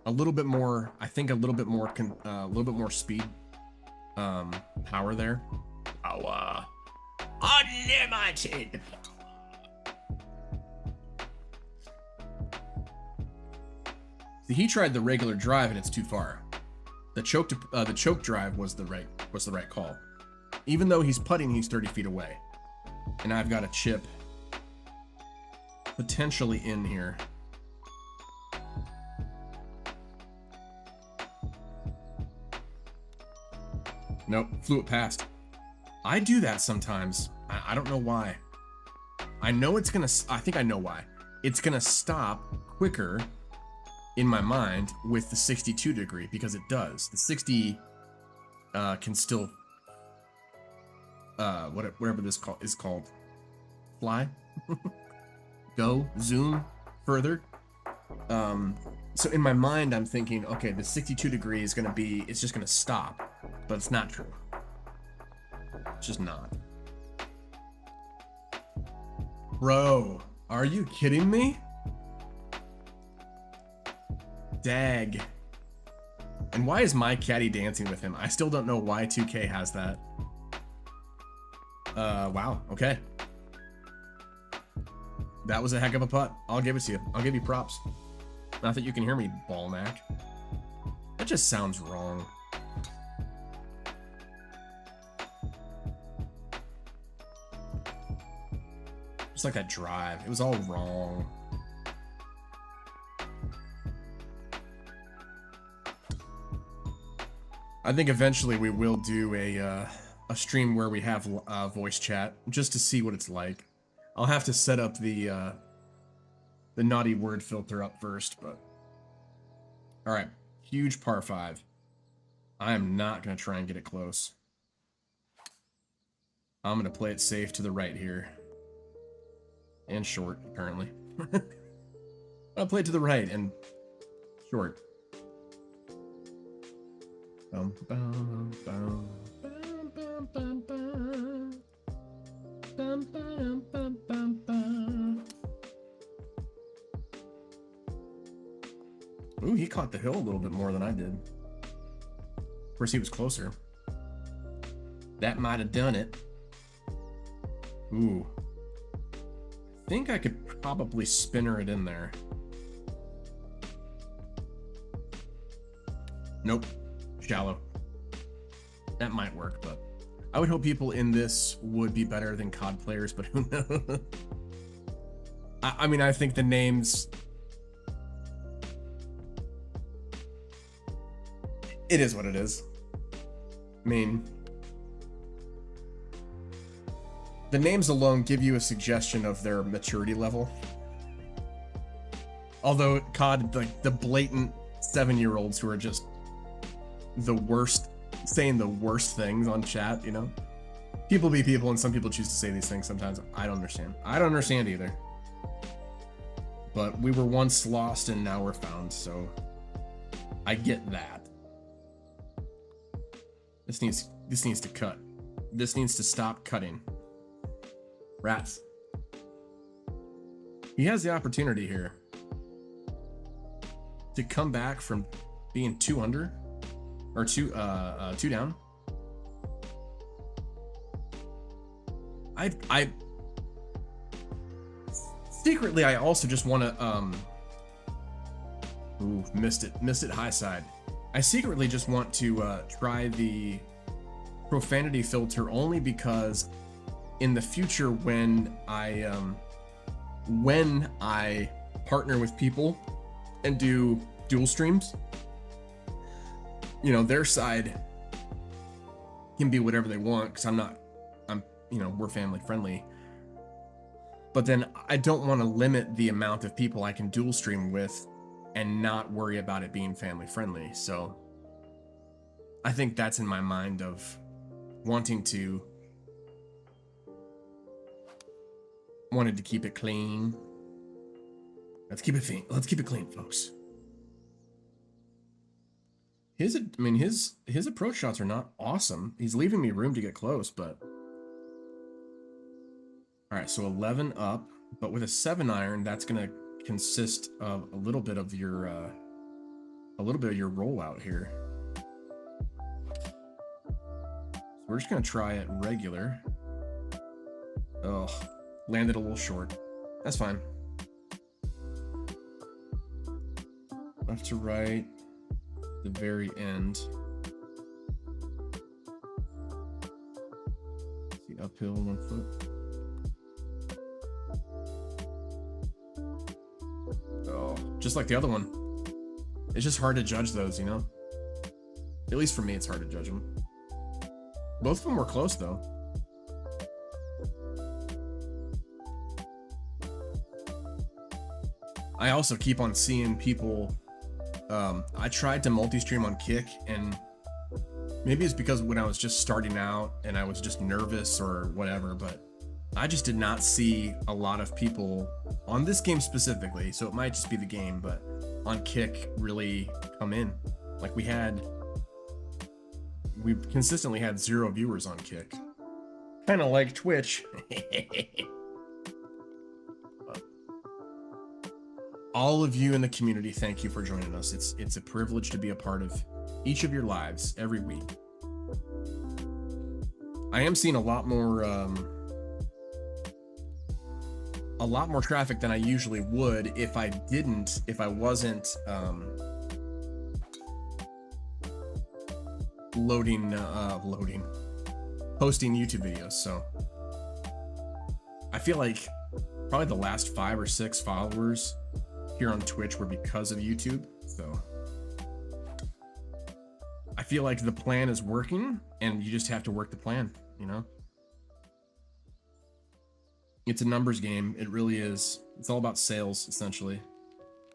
A little bit more, I think a little bit more speed, power there. Power. Unlimited. See, he tried the regular drive and it's too far. The choke drive was the right call. Even though he's putting, he's 30 feet away. And I've got a chip potentially in here. Nope, flew it past. I do that sometimes. I don't know why. I know it's gonna, I think I know why. It's gonna stop quicker in my mind with the 62 degree because it does. The 60 can still, whatever this is called, fly, go, zoom further. So in my mind, I'm thinking, okay, the 62 degree is gonna be, it's just gonna stop. But it's not true. It's just not. Bro, are you kidding me? Dag. And why is my caddy dancing with him? I still don't know why 2K has that. Wow, okay. That was a heck of a putt. I'll give it to you. I'll give you props. Not that you can hear me, Ballnack. That just sounds wrong. Just like that drive. It was all wrong. I think eventually we will do a stream where we have voice chat just to see what it's like. I'll have to set up the naughty word filter up first, but all right, huge par 5. I am not gonna try and get it close. I'm gonna play it safe to the right here. And short, apparently. I'll play it to the right and short. Bum, bum, bum, bum, bum, bum, bum. Bum, bum, bum, bum, bum. Ooh, he caught the hill a little bit more than I did. Of course, he was closer. That might have done it. Ooh. I think I could probably spinner it in there. Nope. Shallow. That might work, but I would hope people in this would be better than COD players, but who knows? I mean, I think the names... It is what it is. I mean... The names alone give you a suggestion of their maturity level. Although COD, like the blatant 7-year-olds who are just the worst, saying the worst things on chat, you know? People be people, and some people choose to say these things sometimes. I don't understand. I don't understand either. But we were once lost and now we're found, so I get that. This needs to cut. This needs to stop cutting. Rats. He has the opportunity here to come back from being 2 under or 2 down. I secretly I also just want to ooh, missed it high side. I secretly just want to try the profanity filter only because in the future when I partner with people and do dual streams, you know, their side can be whatever they want because we're family friendly. But then I don't want to limit the amount of people I can dual stream with and not worry about it being family friendly. So I think that's in my mind of wanting to wanted to keep it clean. Let's keep it clean. Let's keep it clean, folks. His approach shots are not awesome. He's leaving me room to get close, but all right. So 11 up, but with a 7-iron, that's gonna consist of a little bit of your rollout here. So we're just gonna try it regular. Oh, landed a little short. That's fine. Left to right, the very end. See, uphill 1 foot. Oh, just like the other one. It's just hard to judge those, you know? At least for me, it's hard to judge them. Both of them were close, though. I also keep on seeing people. I tried to multi-stream on Kick, and maybe it's because when I was just starting out and I was just nervous or whatever, but I just did not see a lot of people on this game specifically, so it might just be the game, but on Kick really come in. Like we consistently had 0 viewers on Kick. Kind of like Twitch. All of you in the community, thank you for joining us. It's a privilege to be a part of each of your lives every week. I am seeing a lot more traffic than I usually would if I wasn't posting YouTube videos. So I feel like probably the last 5 or 6 followers here on Twitch were because of YouTube. So I feel like the plan is working and you just have to work the plan, you know? It's a numbers game. It really is. It's all about sales, essentially.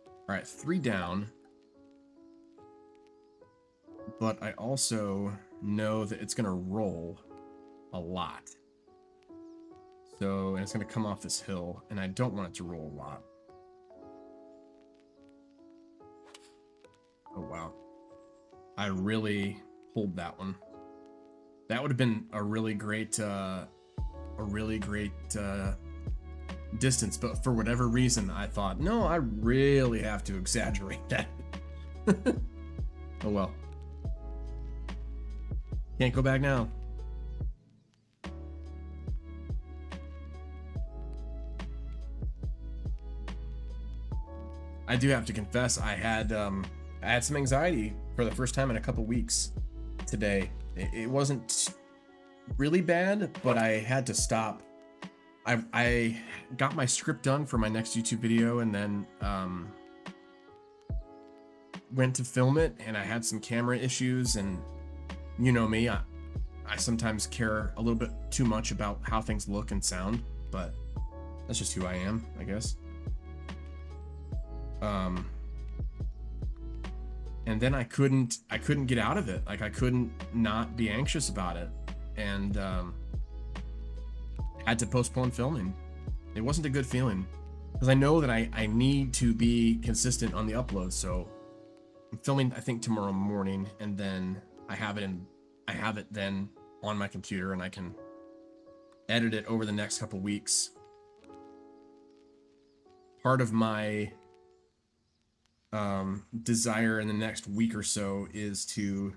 All right, 3 down. But I also know that it's going to roll a lot. So, and it's going to come off this hill, and I don't want it to roll a lot. Oh, wow. I really pulled that one. That would have been a really great distance, but for whatever reason, I thought, no, I really have to exaggerate that. Oh, well. Can't go back now. I do have to confess, I had some anxiety for the first time in a couple weeks today. It wasn't really bad, but I had to stop. I got my script done for my next YouTube video, and then went to film it, and I had some camera issues, and you know me, I sometimes care a little bit too much about how things look and sound, but that's just who I am, I guess. And then I couldn't get out of it. Like I couldn't not be anxious about it, and had to postpone filming. It wasn't a good feeling because I know that I need to be consistent on the upload. So I'm filming, I think, tomorrow morning, and then I have it then on my computer, and I can edit it over the next couple weeks. Part of my desire in the next week or so is to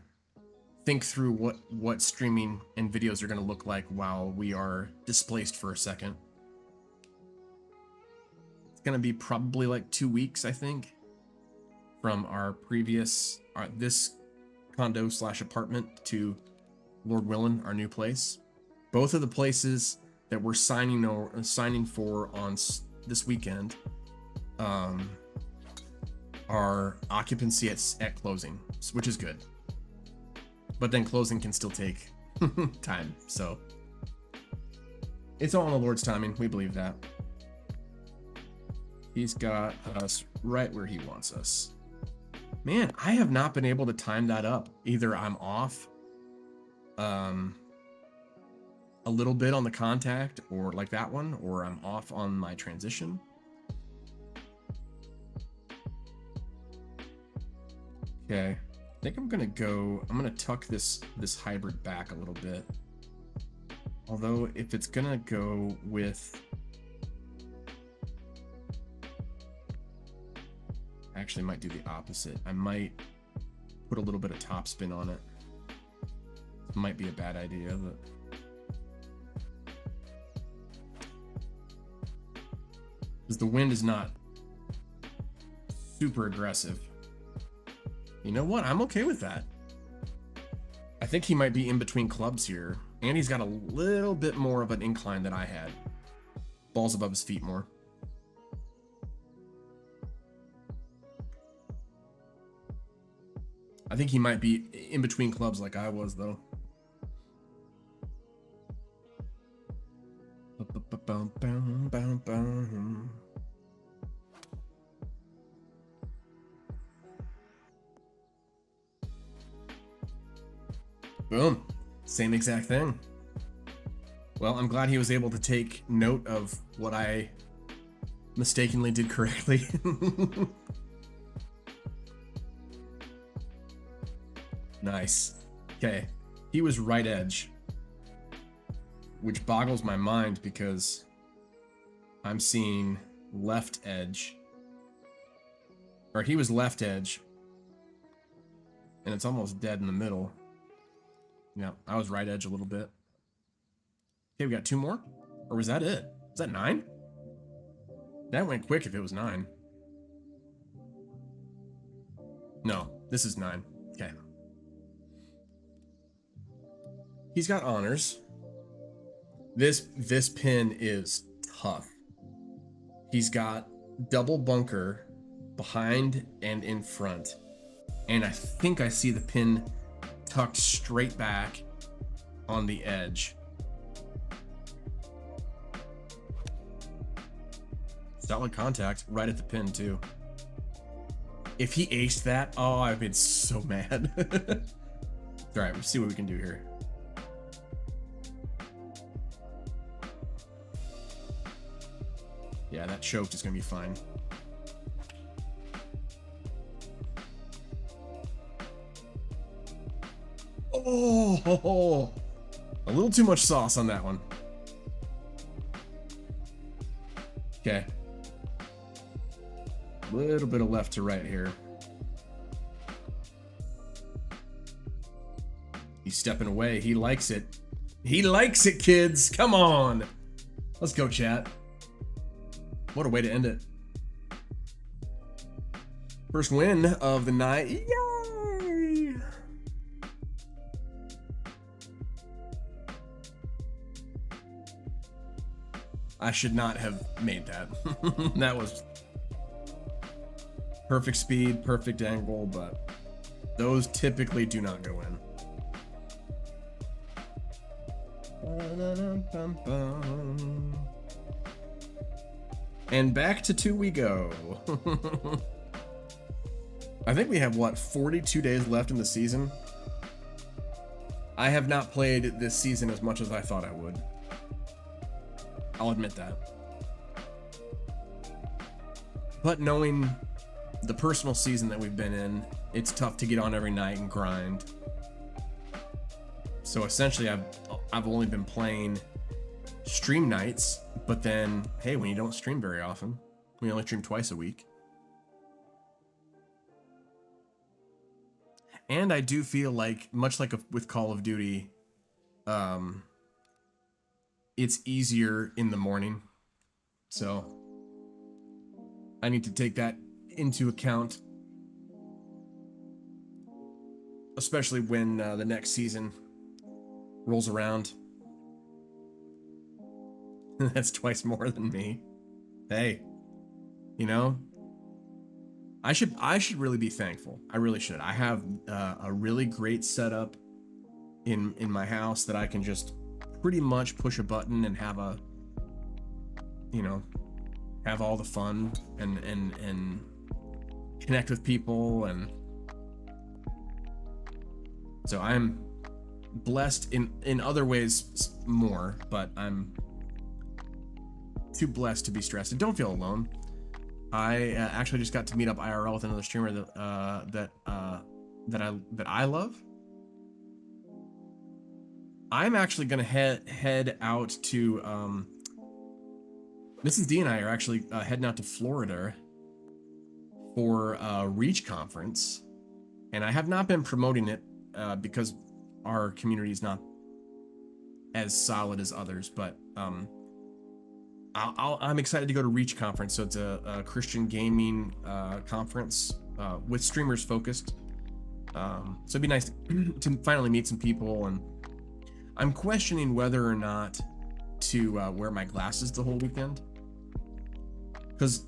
think through what streaming and videos are going to look like while we are displaced for a second. It's going to be probably like 2 weeks, I think, from our previous this condo / apartment to Lord Willen, our new place. Both of the places that we're signing for on this weekend are occupancy at closing, which is good. But then closing can still take time, so it's all in the Lord's timing. We believe that. He's got us right where he wants us. Man, I have not been able to time that up. Either I'm off a little bit on the contact, or like that one, or I'm off on my transition. Okay, I think I'm gonna tuck this hybrid back a little bit. Although if it's gonna go with, I actually might do the opposite. I might put a little bit of topspin on it. Might be a bad idea, but because the wind is not super aggressive. You know what? I'm okay with that. I think he might be in between clubs here, and he's got a little bit more of an incline than I had. Balls above his feet more. I think he might be in between clubs like I was, though. Boom. Same exact thing. Well, I'm glad he was able to take note of what I mistakenly did correctly. Nice. Okay. He was right edge, which boggles my mind because I'm seeing left edge. Or he was left edge, and it's almost dead in the middle. Yeah, I was right edge a little bit. Okay, we got 2 more? Or was that it? Was that 9? That went quick if it was 9. No, this is 9. Okay. He's got honors. This pin is tough. He's got double bunker behind and in front. And I think I see the pin tucked straight back on the edge. Solid contact right at the pin too. If he aced that, oh, I've been so mad. All right, let's see what we can do here. Yeah, that choked is gonna be fine. Oh, a little too much sauce on that one. Okay. A little bit of left to right here. He's stepping away. He likes it. He likes it, kids. Come on. Let's go, chat. What a way to end it. First win of the night. Yay! I should not have made that. That was perfect speed, perfect angle, but those typically do not go in. And back to 2 we go. I think we have, what, 42 days left in the season? I have not played this season as much as I thought I would. I'll admit that. But knowing the personal season that we've been in, it's tough to get on every night and grind. So essentially I've only been playing stream nights, but then, hey, when you don't stream very often, we only stream twice a week. And I do feel like, much like with Call of Duty, it's easier in the morning. So I need to take that into account, especially when the next season rolls around. That's twice more than me. Hey, you know, I should really be thankful. I really should. I have a really great setup in my house that I can just pretty much push a button and have a, you know, have all the fun and connect with people. And so I'm blessed in other ways more, but I'm too blessed to be stressed. And don't feel alone. I actually just got to meet up IRL with another streamer that I love. I'm actually gonna head out to Mrs. D and I are actually heading out to Florida for a Reach conference, and I have not been promoting it because our community is not as solid as others, but I'm excited to go to Reach conference. So it's a Christian gaming conference with streamers focused. So it'd be nice to finally meet some people, and I'm questioning whether or not to wear my glasses the whole weekend, because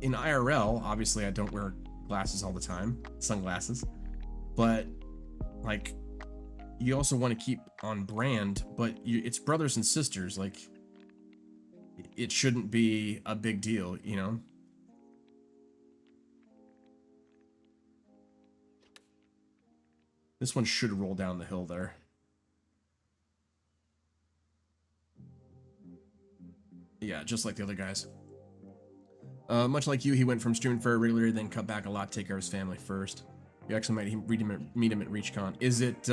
in IRL, obviously I don't wear glasses all the time, sunglasses, but like you also want to keep on brand, but it's brothers and sisters, like it shouldn't be a big deal, you know? This one should roll down the hill there. Yeah, just like the other guys. Much like you, he went from streaming very regularly, then cut back a lot to take care of his family first. You actually might meet him at ReachCon. Is it,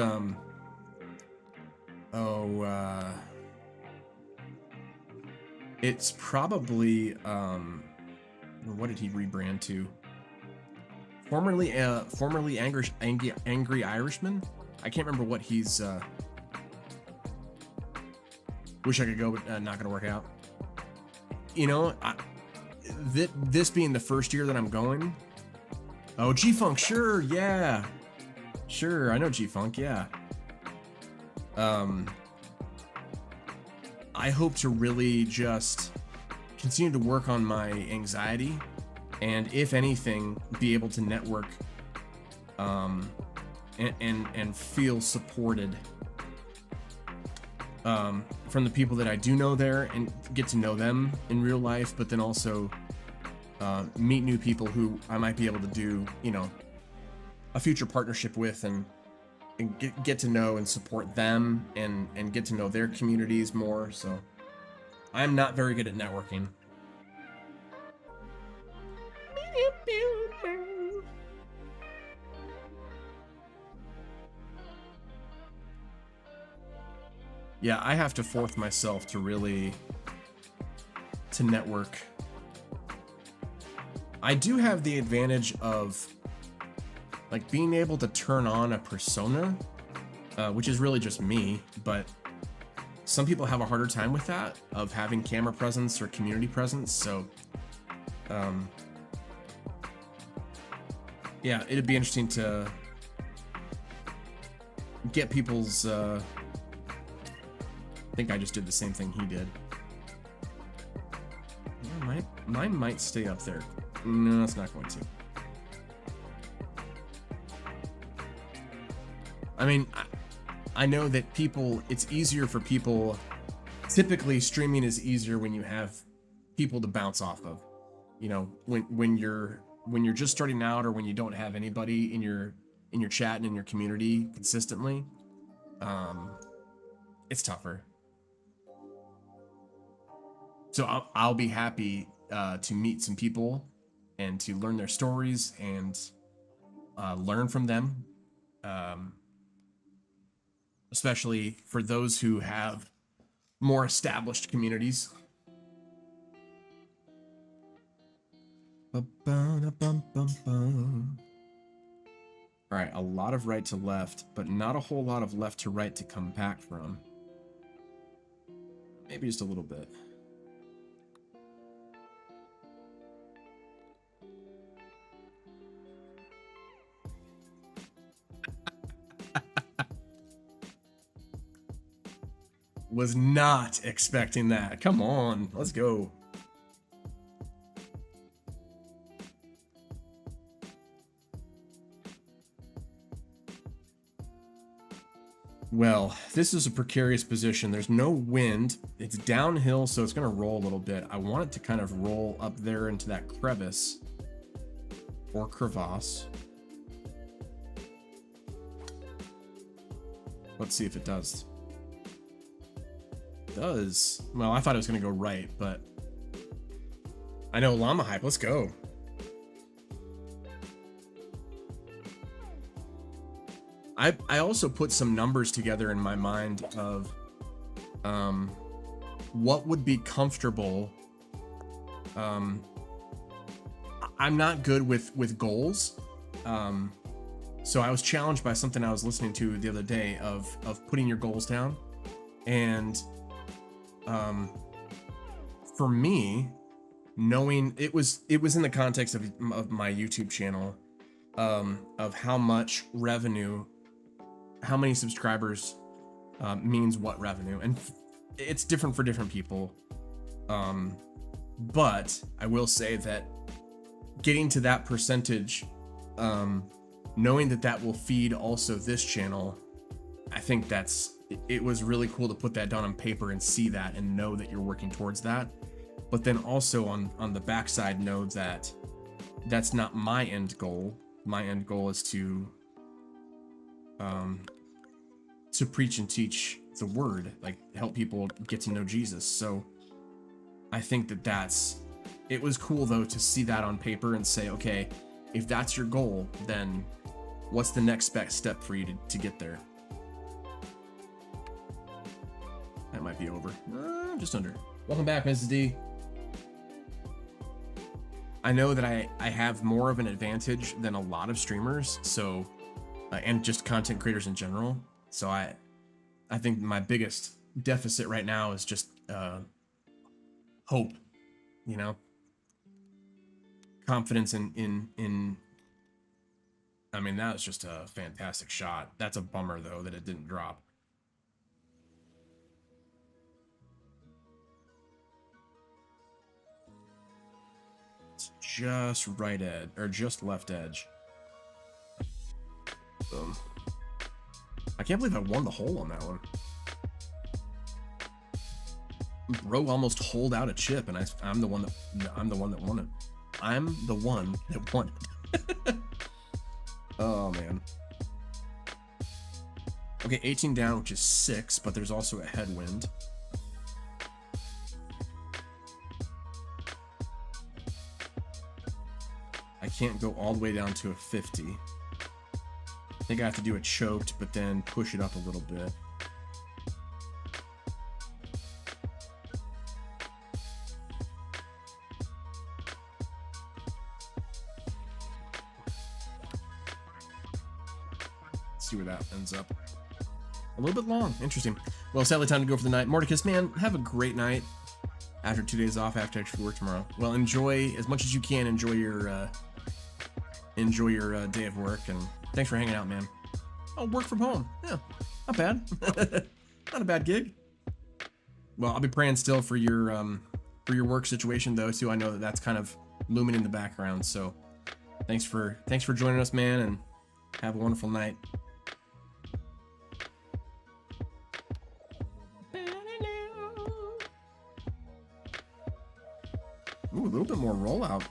it's probably, what did he rebrand to? Formerly Angry Irishman? I can't remember what he's, wish I could go, but not gonna work out. You know, this being the first year that I'm going. Oh, G-Funk, sure, yeah. Sure, I know G-Funk, yeah. I hope to really just continue to work on my anxiety, and if anything, be able to network and feel supported from the people that I do know there, and get to know them in real life, but then also meet new people who I might be able to do, you know, a future partnership with, and get to know and support them, and get to know their communities more. So I'm not very good at networking. Yeah, I have to force myself to really network. I do have the advantage of like being able to turn on a persona, which is really just me, but some people have a harder time with that, of having camera presence or community presence. So yeah, it'd be interesting to get people's I think I just did the same thing he did. Yeah, mine might stay up there. No, it's not going to. I mean, I know that people, it's easier for people, typically streaming is easier when you have people to bounce off of. You know, when you're just starting out, or when you don't have anybody in your chat and in your community consistently, it's tougher. So I'll be happy to meet some people and to learn their stories and learn from them, especially for those who have more established communities. All right, a lot of right to left, but not a whole lot of left to right to come back from. Maybe just a little bit. Was not expecting that. Come on, let's go. Well, this is a precarious position. There's no wind. It's downhill, so it's going to roll a little bit. I want it to kind of roll up there into that crevice or crevasse. Let's see if it does. It does. Well, I thought it was going to go right, but I know llama hype. Let's go. I also put some numbers together in my mind of what would be comfortable. I'm not good with goals. So I was challenged by something I was listening to the other day of putting your goals down. And for me, knowing it was in the context of my YouTube channel, of how much revenue, how many subscribers means what revenue, and it's different for different people. But I will say that getting to that percentage, knowing that will feed also this channel, I think it was really cool to put that down on paper and see that and know that you're working towards that. But then also on the backside, know that that's not my end goal. My end goal is to preach and teach the word, like help people get to know Jesus. So I think it was cool though to see that on paper and say, okay, if that's your goal, then what's the next best step for you to get there? That might be over. Just under. Welcome back, Mrs. D. I know that I have more of an advantage than a lot of streamers, so and just content creators in general. So I think my biggest deficit right now is just hope, you know, confidence in. I mean, that was just a fantastic shot. That's a bummer though that it didn't drop. It's just right edge or just left edge. Boom. I can't believe I won the hole on that one. Bro almost holed out a chip, and I'm the one that won it. I'm the one that won it. Oh man. Okay, 18 down, which is 6, but there's also a headwind. I can't go all the way down to a 50. I think I have to do it choked, but then push it up a little bit. See where that ends up. A little bit long. Interesting. Well, sadly, time to go for the night. Mordecus, man, have a great night. After 2 days off, after actually work tomorrow. Well, enjoy as much as you can. Enjoy your day of work, and thanks for hanging out, man. Oh, work from home. Yeah, not bad. Not a bad gig. Well, I'll be praying still for your work situation though, too. I know that that's kind of looming in the background. So, thanks for joining us, man, and have a wonderful night. Ooh, a little bit more rollout.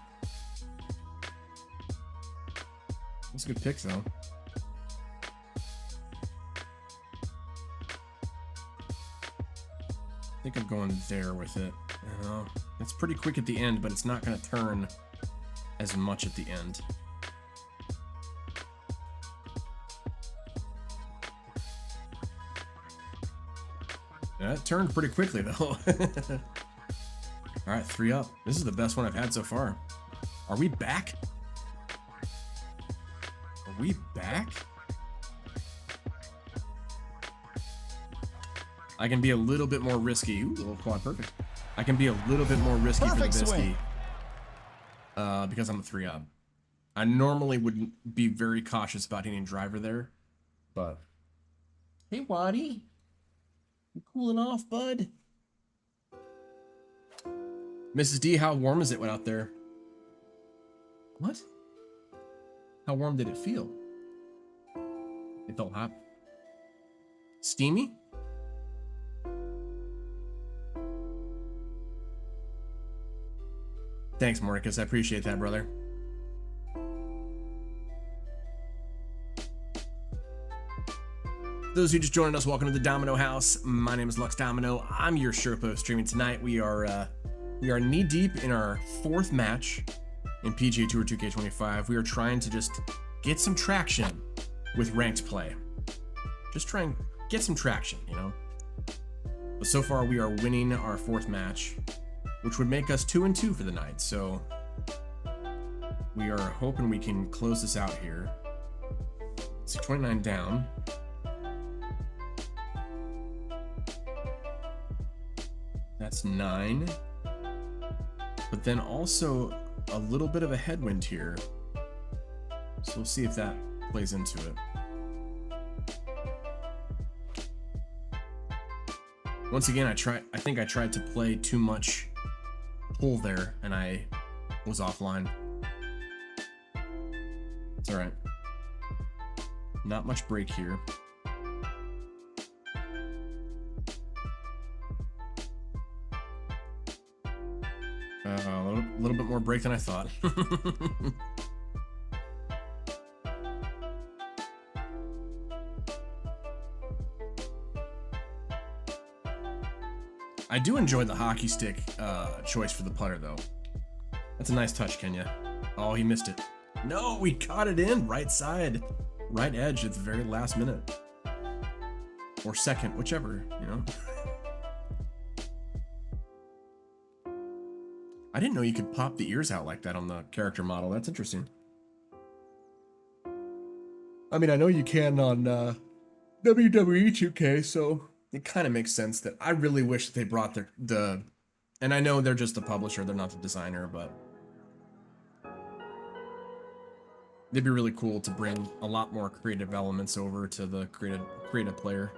That's a good pick, though. I think I'm going there with it. It's pretty quick at the end, but it's not going to turn as much at the end. Yeah, it turned pretty quickly, though. All right, 3 up. This is the best one I've had so far. Are we back? Are we back? I can be a little bit more risky. Ooh, a little quad perfect. I can be a little bit more risky Perfect for the swing. biscuit because I'm a 3 up. I normally would be very cautious about hitting driver there, but hey, Waddy, you cooling off, bud? Mrs. D, how warm is it out there? What? How warm did it feel? It felt hot. Steamy? Thanks, Mordecus. I appreciate that, brother. those of you just joining us, welcome to the Domino House. My name is Lux Domino. I'm your Sherpa streaming tonight. We are knee deep in our fourth match in PGA Tour 2K25. We are trying to just get some traction with ranked play. Just try and get some traction, you know. But so far we are winning our fourth match, which would make us 2-2 for the night. So we are hoping we can close this out here. Let's see, 29 down. That's 9. But then also a little bit of a headwind here. So we'll see if that plays into it. Once again, I think I tried to play too much pull there and I was offline. It's alright. Not much break here. A little bit more break than I thought. I do enjoy the hockey stick choice for the putter, though. That's a nice touch, Kenya. Oh, he missed it. No, he caught it in right side, right edge at the very last minute, or second, whichever, you know. I didn't know you could pop the ears out like that on the character model. That's interesting. I mean, I know you can on WWE 2K, so it kind of makes sense that I really wish that they brought the and I know they're just the publisher, they're not the designer, but it'd be really cool to bring a lot more creative elements over to the creative player.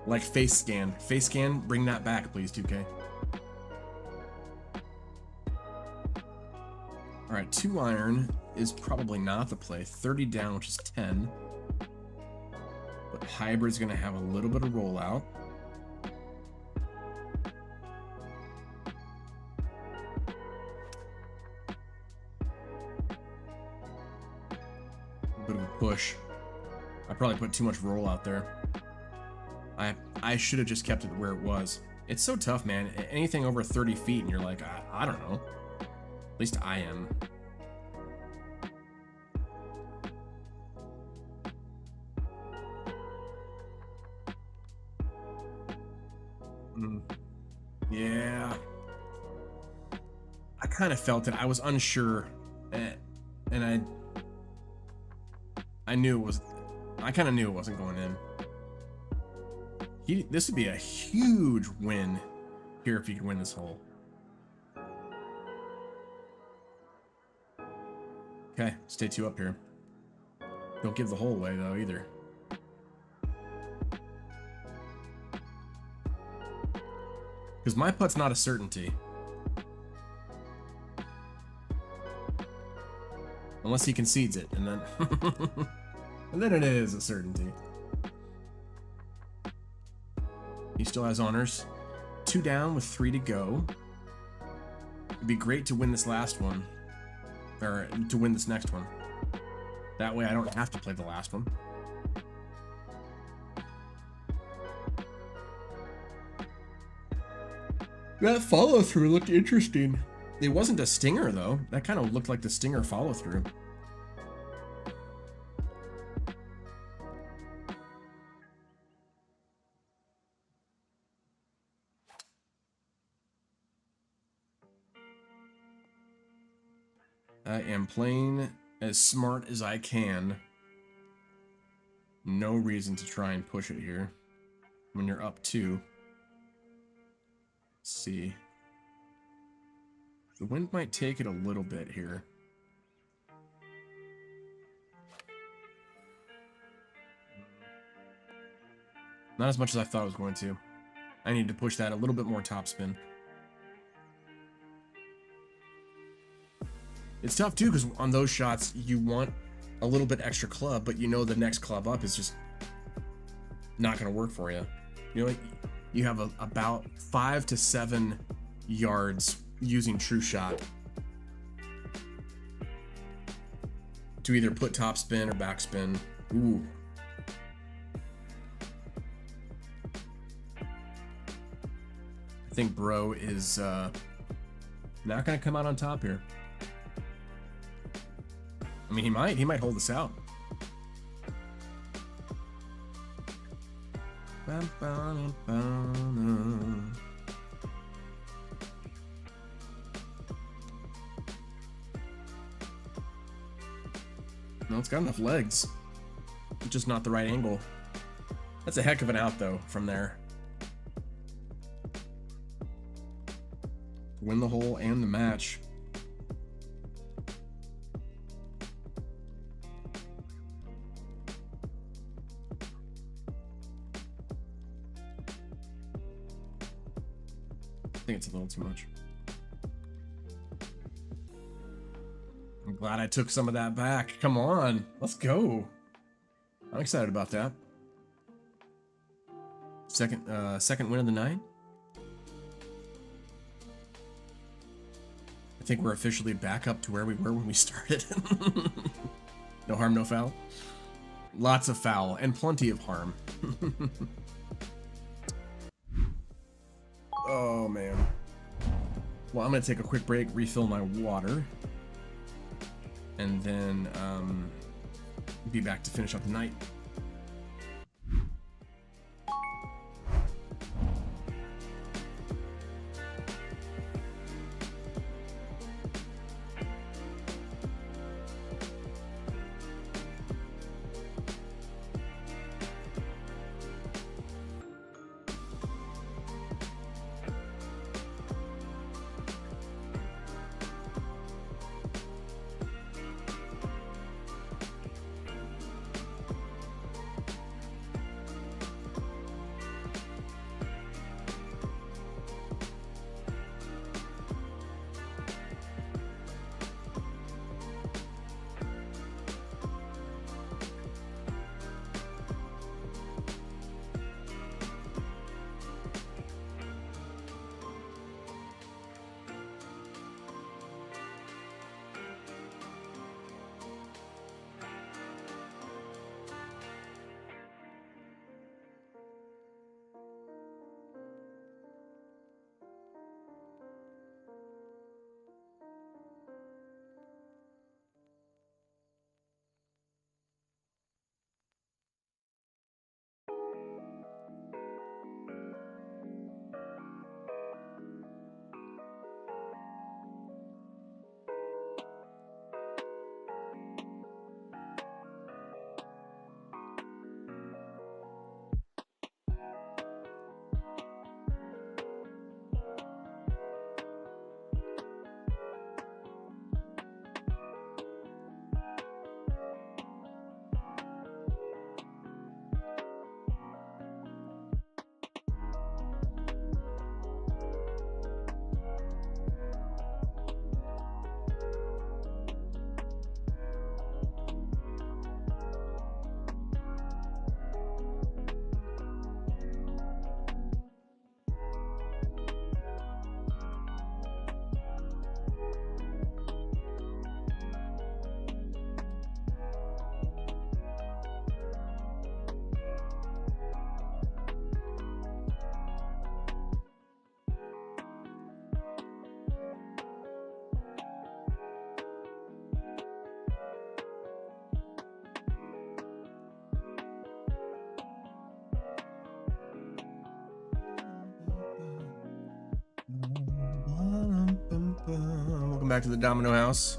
Like face scan. Face scan, bring that back, please, 2K. Alright, 2 iron is probably not the play. 30 down, which is 10. But hybrid's gonna have a little bit of rollout. A bit of a push. I probably put too much roll out there. I should have just kept it where it was. It's so tough, man. Anything over 30 feet and you're like, I don't know. At least I am. Yeah. I kind of felt it. I was unsure. And I knew it was... I kind of knew it wasn't going in. This would be a huge win here if he could win this hole. Okay, stay 2 up here. Don't give the hole away though either. Because my putt's not a certainty. Unless he concedes it, and then and then it is a certainty. He still has honors. 2 down with 3 to go. It'd be great to win this last one. Or to win this next one. That way I don't have to play the last one. That follow through looked interesting. It wasn't a stinger though. That kind of looked like the stinger follow through. I am playing as smart as I can. No reason to try and push it here when you're up 2. Let's see. The wind might take it a little bit here. Not as much as I thought I was going to. I need to push that a little bit more topspin. It's tough too, because on those shots, you want a little bit extra club, but you know the next club up is just not going to work for you. You know, like, you have about 5 to 7 yards using true shot. to either put top spin or back spin. Ooh. I think Bro is not gonna come out on top here. I mean, he might hold this out. No, it's got enough legs. Just not the right angle. That's a heck of an out, though, from there. Win the hole and the match. I think it's a little too much. I'm glad I took some of that back. Come on, let's go. I'm excited about that. Second win of the night. I think we're officially back up to where we were when we started. No harm, no foul. Lots of foul and plenty of harm. Oh man. Well, I'm gonna take a quick break, refill my water, and then be back to finish up the night. Welcome back to the Domino House.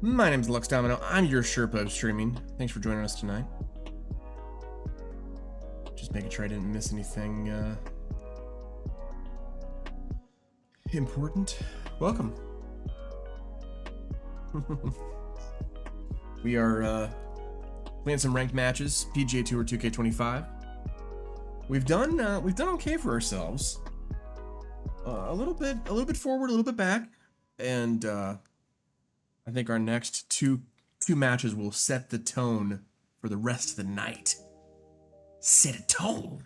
My name's Lux Domino. I'm your Sherpa of streaming. Thanks for joining us tonight. Just making sure I didn't miss anything important. Welcome. We are playing some ranked matches, PGA Tour 2K25. We've done okay for ourselves. A little bit forward, a little bit back, and I think our next two matches will set the tone for the rest of the night. Set a tone.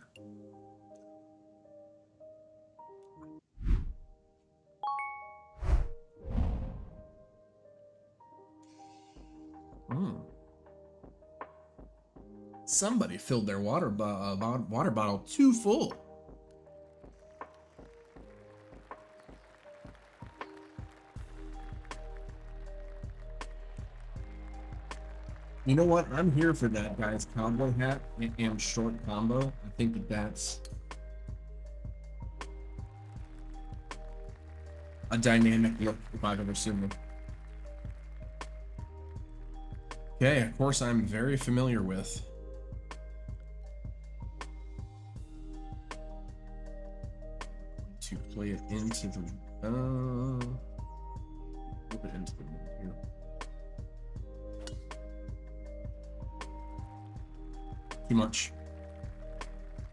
Mm. Somebody filled their water bottle too full. You know what? I'm here for that guy's cowboy hat and short combo. I think that's a dynamic look if I've ever seen them. Okay, of course I'm very familiar with. To play it into the move it into the middle here. Too much.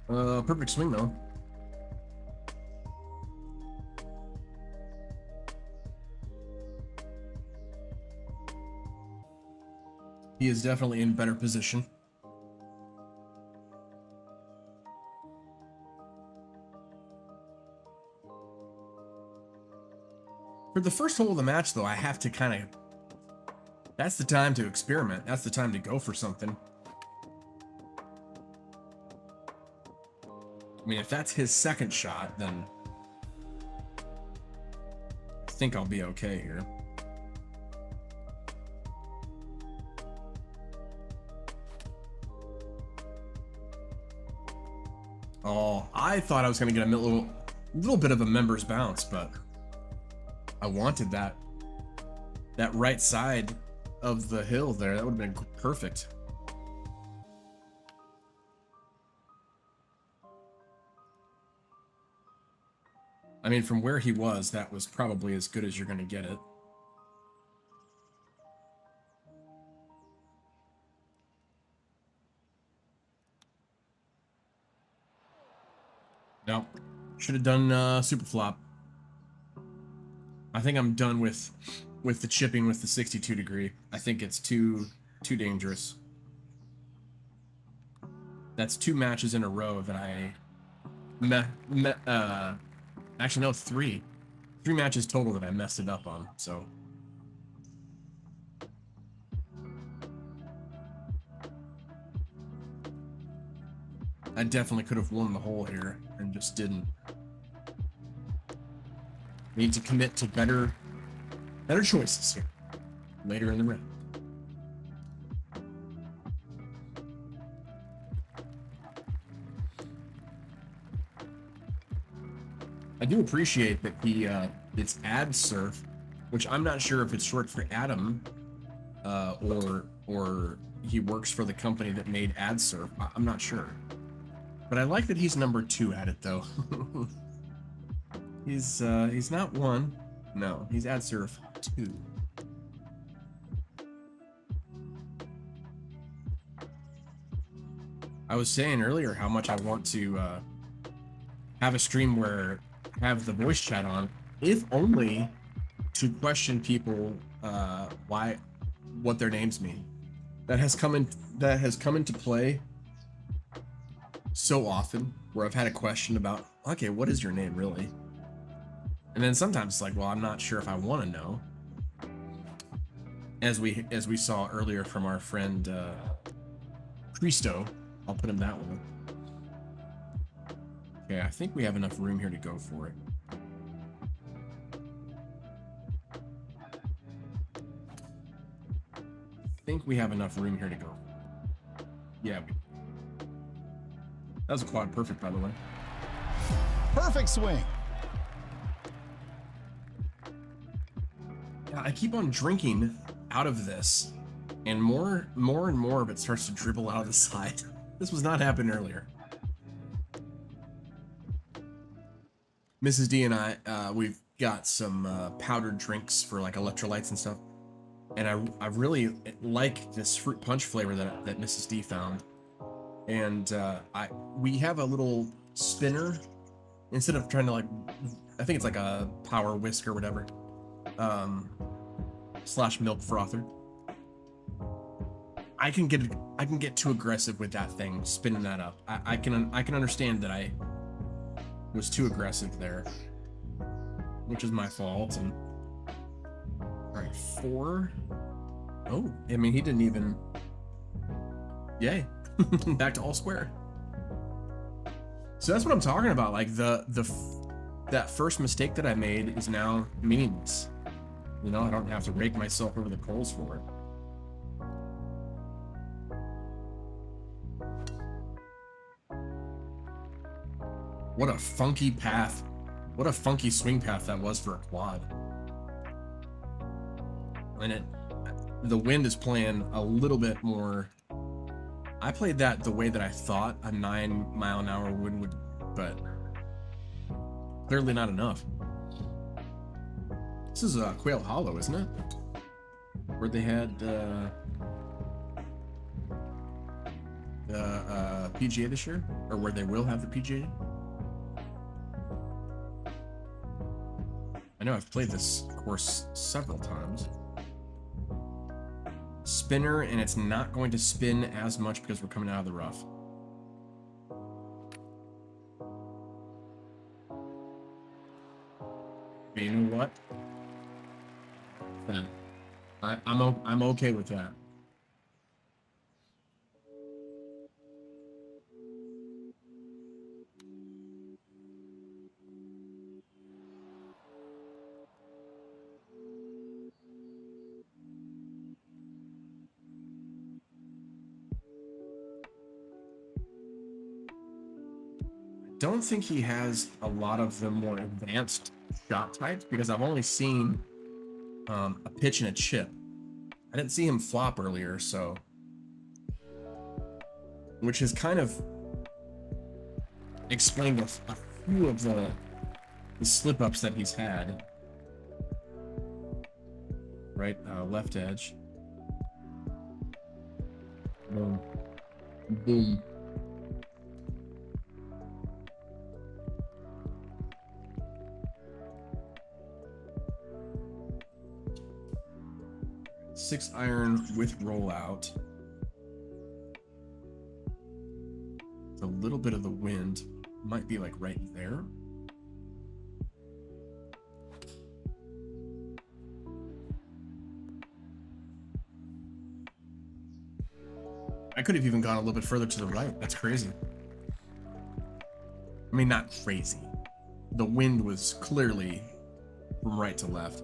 Perfect swing though. He is definitely in better position. For the first hole of the match, though, I have to kind of... That's the time to experiment. That's the time to go for something. I mean, if that's his second shot, then I think I'll be okay here. Oh, I thought I was going to get a little bit of a members bounce, but I wanted that right side of the hill there. That would have been perfect. I mean, from where he was, that was probably as good as you're going to get it. No, should have done super flop. I think I'm done with the chipping with the 62 degree. I think it's too dangerous. That's 2 matches in a row that I actually no, 3 matches total that I messed it up on. So I definitely could have won the hole here and just didn't. Need to commit to better choices here later in the round. I do appreciate that it's ad surf, which I'm not sure if it's short for Adam, or he works for the company that made ad surf. I'm not sure, but I like that he's number 2 at it though. He's not 1. No, he's ad surf 2. I was saying earlier how much I want to have a stream where have the voice chat on, if only to question people what their names mean. That has come into play so often where I've had a question about, okay, what is your name really? And then sometimes it's like, well, I'm not sure if I want to know. As we saw earlier from our friend Cristo, I'll put him that way. Okay, I think we have enough room here to go for it. I think we have enough room here to go. Yeah. That was a quad perfect, by the way. Perfect swing. I keep on drinking out of this, and more and more of it starts to dribble out of the side. This was not happening earlier. Mrs. D and I, we've got some powdered drinks for like electrolytes and stuff, and I really like this fruit punch flavor that Mrs. D found, and we have a little spinner instead of trying to like, I think it's like a power whisk or whatever. Slash milk frother. I can get too aggressive with that thing, spinning that up. I can understand that I was too aggressive there, which is my fault. And all right, 4. Oh, I mean, he didn't even. Yay. Back to all square. So that's what I'm talking about. Like that first mistake that I made is now meaningless. You know, I don't have to rake myself over the coals for it. What a funky path. What a funky swing path that was for a quad. And the wind is playing a little bit more. I played that the way that I thought a 9-mile-an-hour wind would, but clearly not enough. This is Quail Hollow, isn't it? Where they had the PGA this year, or where they will have the PGA. I know I've played this course several times. Spinner, and it's not going to spin as much because we're coming out of the rough. But you know what? I'm okay with that. Don't think he has a lot of the more advanced shot types because I've only seen a pitch and a chip. I didn't see him flop earlier, so which has kind of explained a few of the slip ups that he's had. Right, left edge. Boom. Boom. Six iron with rollout. A little bit of the wind might be like right there. I could have even gone a little bit further to the right. That's crazy. I mean, not crazy. The wind was clearly from right to left.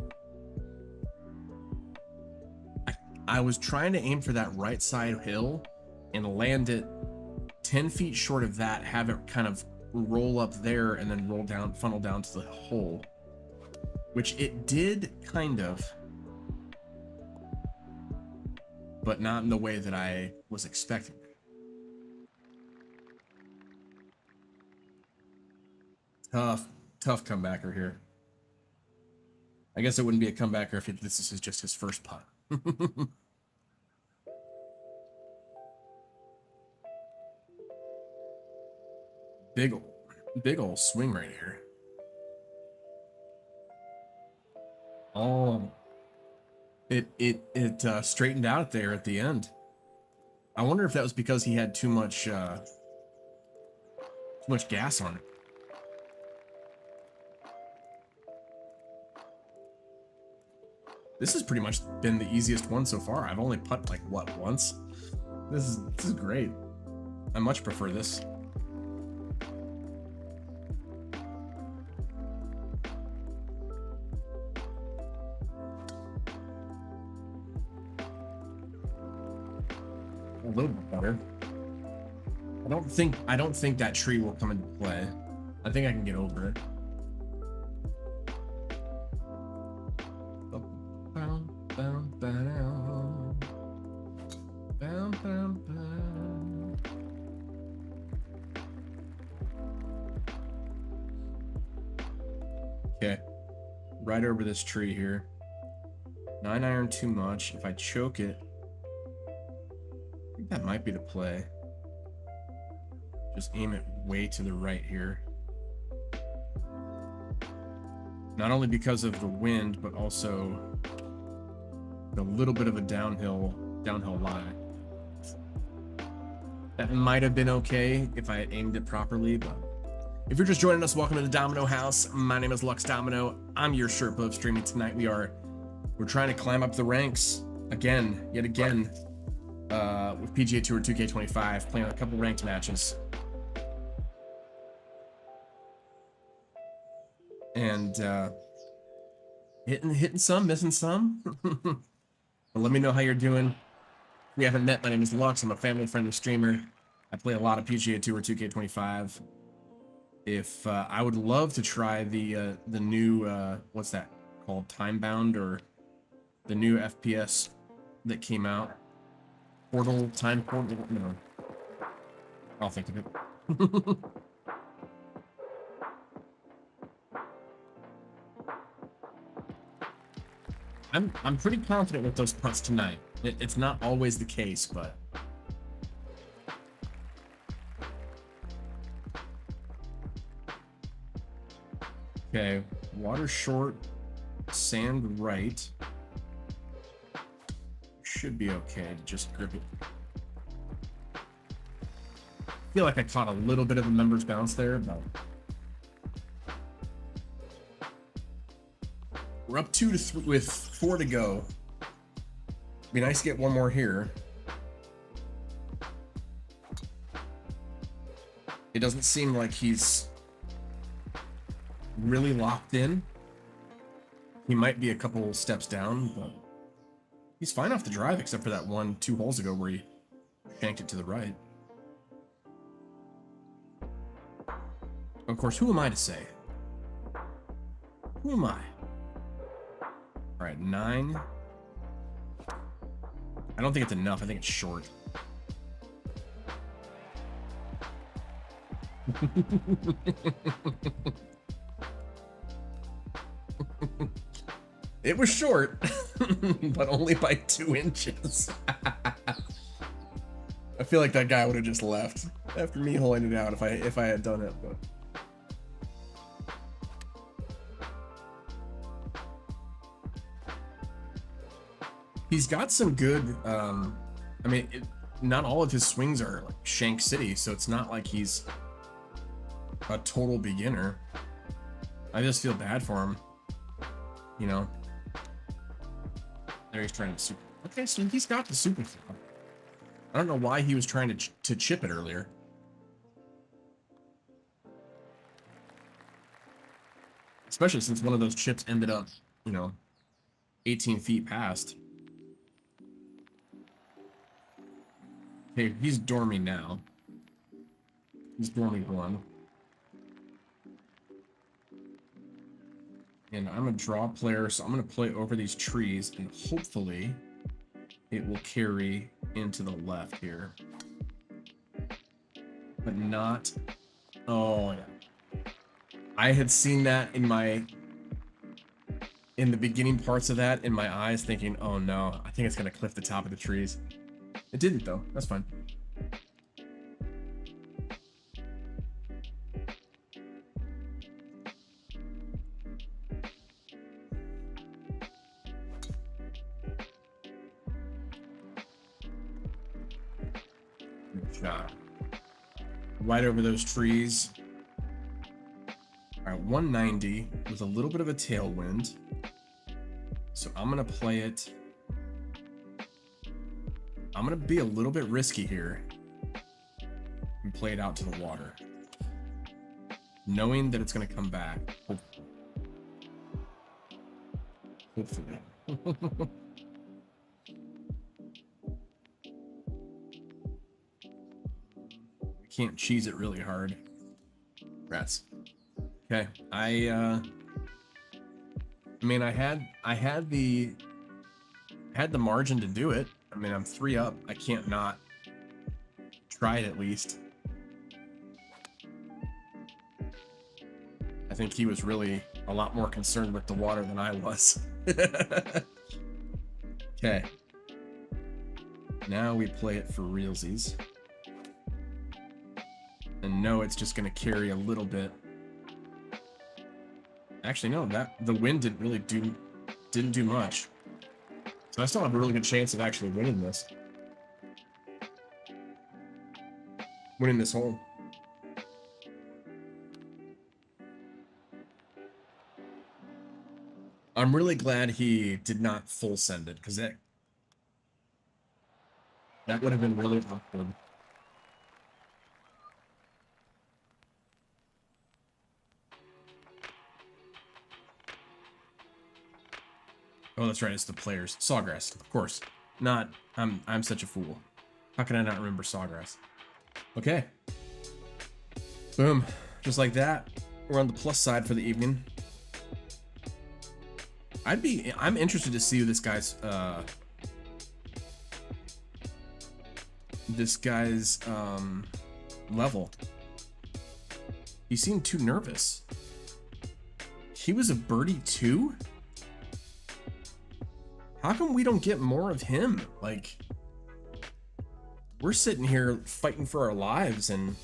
I was trying to aim for that right side hill and land it 10 feet short of that, have it kind of roll up there and then roll down, funnel down to the hole, which it did kind of, but not in the way that I was expecting. Tough comebacker here. I guess it wouldn't be a comebacker if this is just his first putt. Big ol' swing right here. Oh, it straightened out there at the end. I wonder if that was because he had too much gas on it. This has pretty much been the easiest one so far. I've only putted like what, once? This is great. I much prefer this. A little bit better. I don't think that tree will come into play. I think I can get over it. Okay, right over this tree here. 9 iron too much. If I choke it, I think that might be the play. Just aim it way to the right here. Not only because of the wind, but also a little bit of a downhill lie. That might have been okay if I had aimed it properly, but if you're just joining us, welcome to the Domino House. My name is Lux Domino. I'm your Sherpa of streaming tonight. We're trying to climb up the ranks. yet again, with PGA Tour 2K25, playing a couple ranked matches. And hitting some, missing some. But let me know how you're doing. If we haven't met, my name is Lux. I'm a family-friendly streamer. I play a lot of PGA Tour 2K25. If I would love to try the new what's that called, Time Bound, or the new FPS that came out, Time Portal. No, I'll think of it. I'm pretty confident with those putts tonight. It's not always the case, but okay. Water short, sand right. Should be okay to just grip it. I feel like I caught a little bit of a members bounce there, but we're up 2 to 3 with 4 to go. Be nice to get one more here. It doesn't seem like he's really locked in. He might be a couple steps down, but he's fine off the drive, except for that 2 holes ago where he shanked it to the right. Of course, who am I to say? Who am I? All right, 9. I don't think it's enough. I think it's short. It was short, but only by 2 inches. I feel like that guy would have just left after me holding it out if I had done it, but he's got some good, I mean, not all of his swings are like Shank City, so it's not like he's a total beginner. I just feel bad for him, you know. There he's trying to super. Okay, so he's got the super flop. I don't know why he was trying to chip it earlier. Especially since one of those chips ended up, you know, 18 feet past. Okay, he's dorming now. He's dorming 1. And I'm a draw player, so I'm going to play over these trees, and hopefully it will carry into the left here. But not... Oh, yeah. I had seen that in the beginning parts of that in my eyes, thinking, oh no, I think it's going to clip the top of the trees. It didn't, though. That's fine. Shot right over those trees. All right, 190 with a little bit of a tailwind, so I'm gonna play it. I'm gonna be a little bit risky here and play it out to the water, knowing that it's gonna come back. Hopefully. Can't cheese it really hard. Rats. Okay, I mean, I had the margin to do it. I mean, I'm 3 up. I can't not try it at least. I think he was really a lot more concerned with the water than I was. Okay. Now we play it for realsies. And no, it's just going to carry a little bit. Actually, no, the wind didn't do much. So I still have a really good chance of actually winning this. Winning this hole. I'm really glad he did not full send it, because That would have been really awkward. Oh, that's right. It's the players. Sawgrass, of course. Not. I'm such a fool. How can I not remember Sawgrass? Okay. Boom. Just like that. We're on the plus side for the evening. I'm interested to see who this guy's level. He seemed too nervous. He was a birdie too? How come we don't get more of him? Like, we're sitting here fighting for our lives, and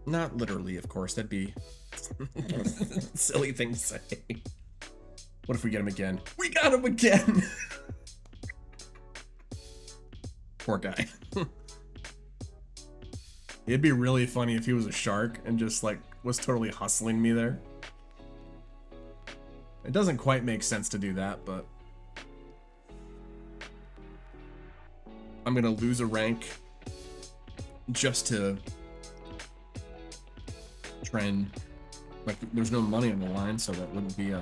not literally, of course. That'd be a silly thing to say. What if we get him again? We got him again! Poor guy. It'd be really funny if he was a shark and just like was totally hustling me there. It doesn't quite make sense to do that, but I'm gonna lose a rank just to try and, like, there's no money on the line, so that wouldn't be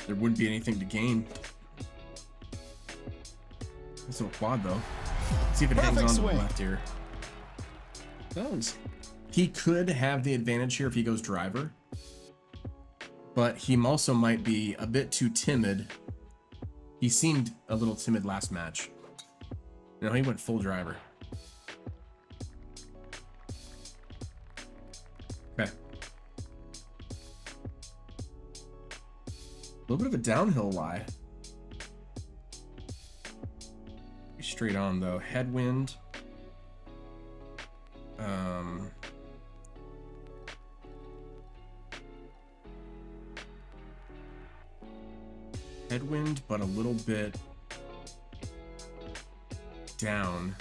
there wouldn't be anything to gain. It's a quad though. Let's see if it hangs on to the left here. Does. He could have the advantage here if he goes driver, but he also might be a bit too timid. He seemed a little timid last match. No, he went full driver. Okay. A little bit of a downhill lie. Straight on though. Headwind. Headwind, but a little bit down.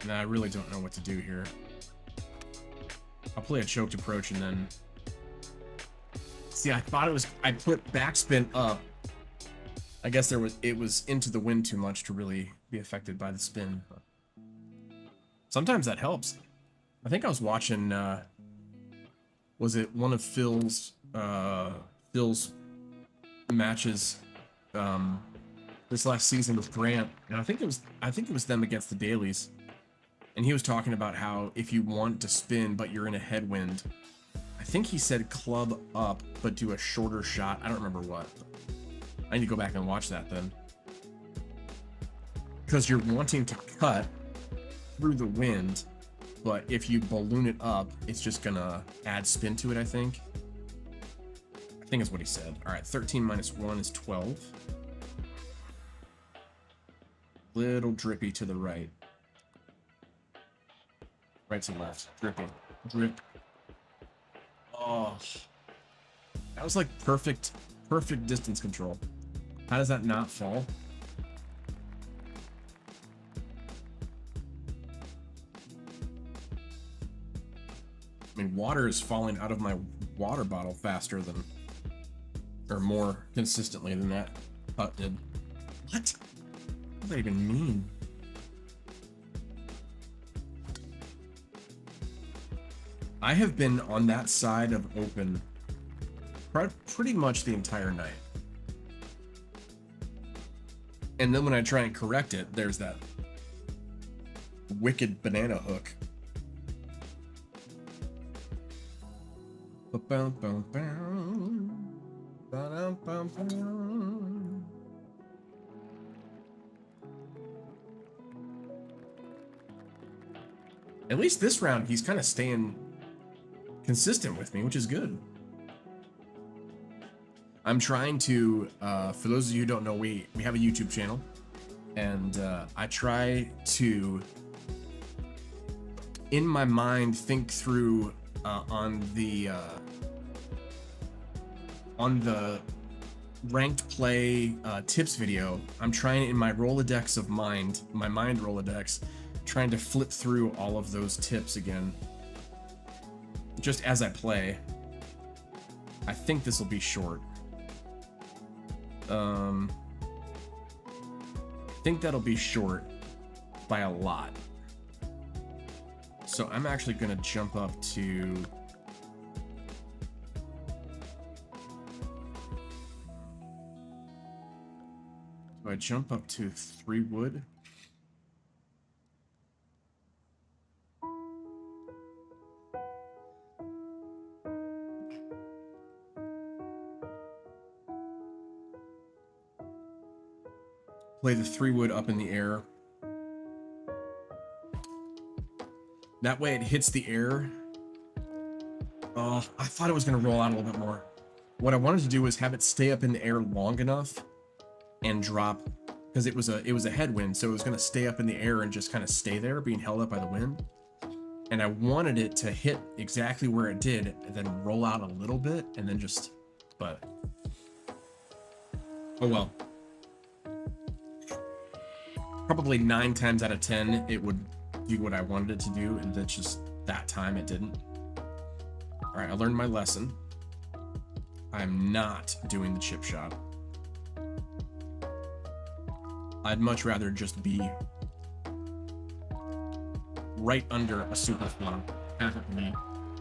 Nah, I really don't know what to do here. I'll play a choked approach and then... See, I thought it was... I put backspin up. I guess it was into the wind too much to really be affected by the spin. But sometimes that helps. I think I was watching, was it one of Phil's matches, this last season with Grant, and I think it was them against the Dailies, and he was talking about how if you want to spin but you're in a headwind, I think he said club up but do a shorter shot. I don't remember what. I need to go back and watch that then, because you're wanting to cut through the wind. But if you balloon it up, it's just gonna add spin to it, I think. I think is what he said. All right, 13 minus 1 is 12. Little drippy to the right. Right to left. Dripping. Drip. Oh. That was like perfect distance control. How does that not fall? I mean, water is falling out of my water bottle faster than, or more consistently than that putt did. What? What does that even mean? I have been on that side of open pretty much the entire night. And then when I try and correct it, there's that wicked banana hook. At least this round, he's kind of staying consistent with me, which is good. I'm trying to, for those of you who don't know, we have a YouTube channel, and I try to, in my mind, think through on the ranked play tips video. I'm trying in my Rolodex of my mind Rolodex, trying to flip through all of those tips again just as I play, I think this will be short. I think that'll be short by a lot. So I'm actually going to jump up to... So I jump up to 3 wood. Play the 3 wood up in the air. That way it hits the air. Oh, I thought it was going to roll out a little bit more. What I wanted to do was have it stay up in the air long enough and drop, because it was a headwind, so it was going to stay up in the air and just kind of stay there, being held up by the wind. And I wanted it to hit exactly where it did, and then roll out a little bit, and then just, but, oh well. Probably 9 times out of 10, it would do what I wanted it to do, and that's just that time it didn't. All right, I learned my lesson. I'm not doing the chip shot. I'd much rather just be right under a super flow, have it be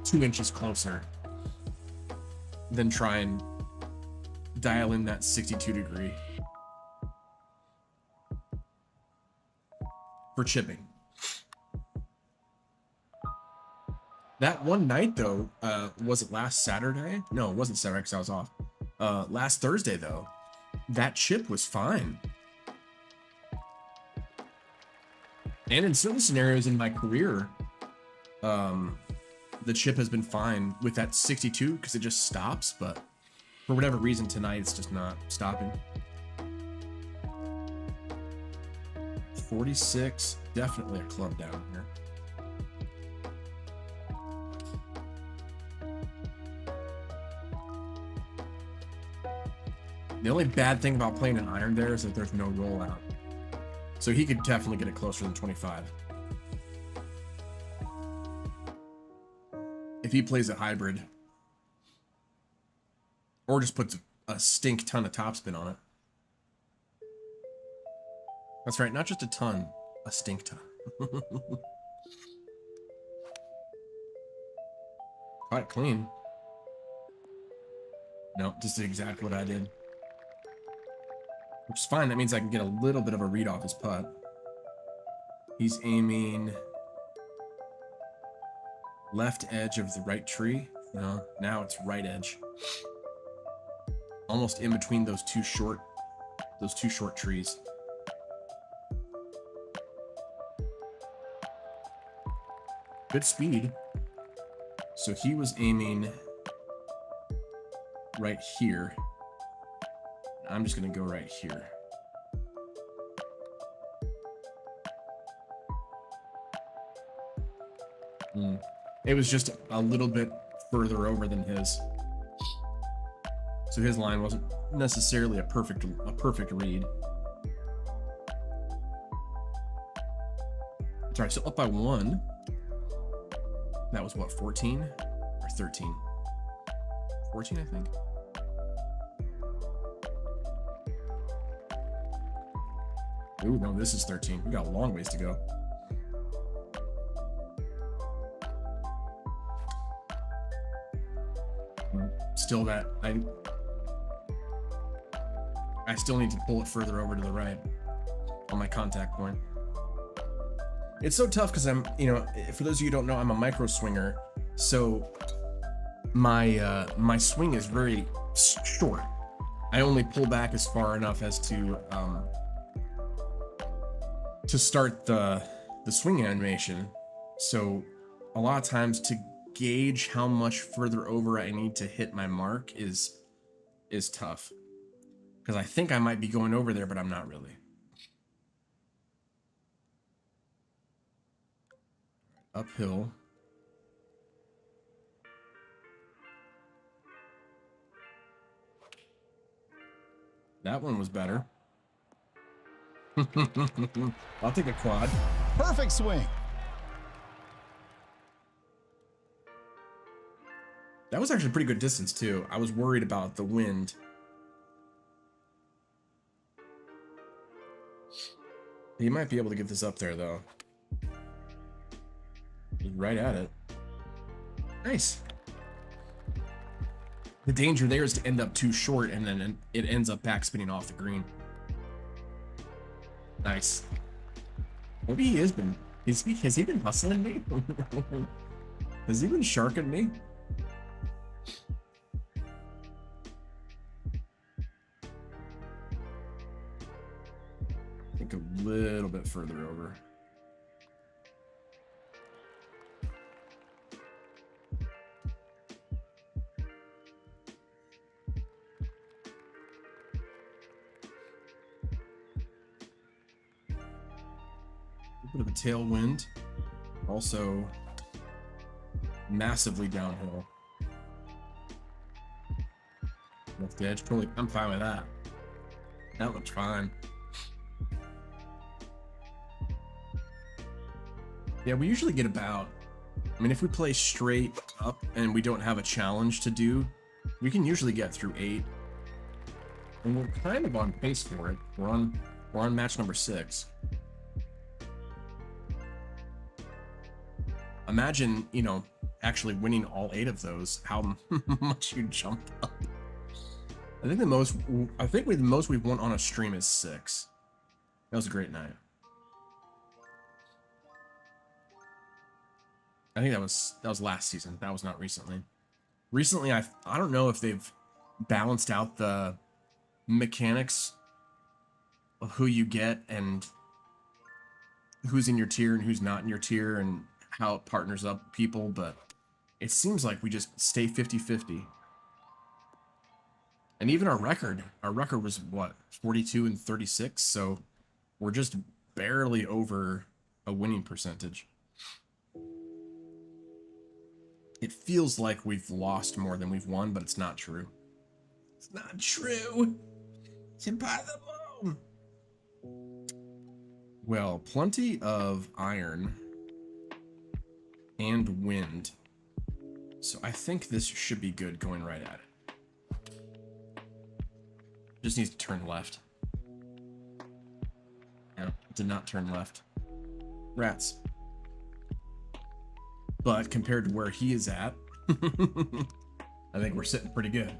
2 inches closer, than try and dial in that 62 degree for chipping. That one night though, was it last Saturday? No, it wasn't Saturday because I was off. Last Thursday though, that chip was fine. And in certain scenarios in my career, the chip has been fine with that 62 because it just stops, but for whatever reason tonight it's just not stopping. 46, definitely a club down here. The only bad thing about playing an iron there is that there's no rollout. So he could definitely get it closer than 25. If he plays a hybrid. Or just puts a stink ton of topspin on it. That's right, not just a ton, a stink ton. Caught it clean. No, just exactly what I did. Which is fine, that means I can get a little bit of a read off his putt. He's aiming left edge of the right tree. No, now it's right edge. Almost in between those two short trees. Good speed. So he was aiming right here. I'm just gonna go right here. It was just a little bit further over than his. So his line wasn't necessarily a perfect read. Sorry, so up by 1. That was what, 14 or 13? 14, I think. Ooh, no, this is 13. We got a long ways to go. Still that I still need to pull it further over to the right on my contact point. It's so tough because I'm, for those of you who don't know, I'm a micro swinger, so my my swing is very short. I only pull back as far enough as to start the swing animation. So a lot of times to gauge how much further over I need to hit my mark is tough, because I think I might be going over there, but I'm not really. Uphill. That one was better. I'll take a quad. Perfect swing. That was actually a pretty good distance too. I was worried about the wind. He might be able to get this up there though. He's right at it. Nice. The danger there is to end up too short and then it ends up backspinning off the green. Nice. Maybe he has been. Has he been hustling me? Has he been sharking me? I think a little bit further over. Bit of a tailwind, also massively downhill. Left edge, totally. I'm fine with that. That looks fine. Yeah, we usually get about. I mean, if we play straight up and we don't have a challenge to do, we can usually get through 8, and we're kind of on pace for it. We're on match number 6. Imagine, you know, actually winning all 8 of those, how much you jump up. I think the most we've won on a stream is 6. That was a great night. I think that was last season. That was not recently. Recently, I don't know if they've balanced out the mechanics of who you get and who's in your tier and who's not in your tier and how it partners up people, but it seems like we just stay 50-50. And even our record was what, 42-36, so we're just barely over a winning percentage. It feels like we've lost more than we've won, but it's not true. It's not true. It's impossible. Well, plenty of iron and wind. So I think this should be good going right at it. Just needs to turn left. No, did not turn left. Rats. But compared to where he is at, I think we're sitting pretty good.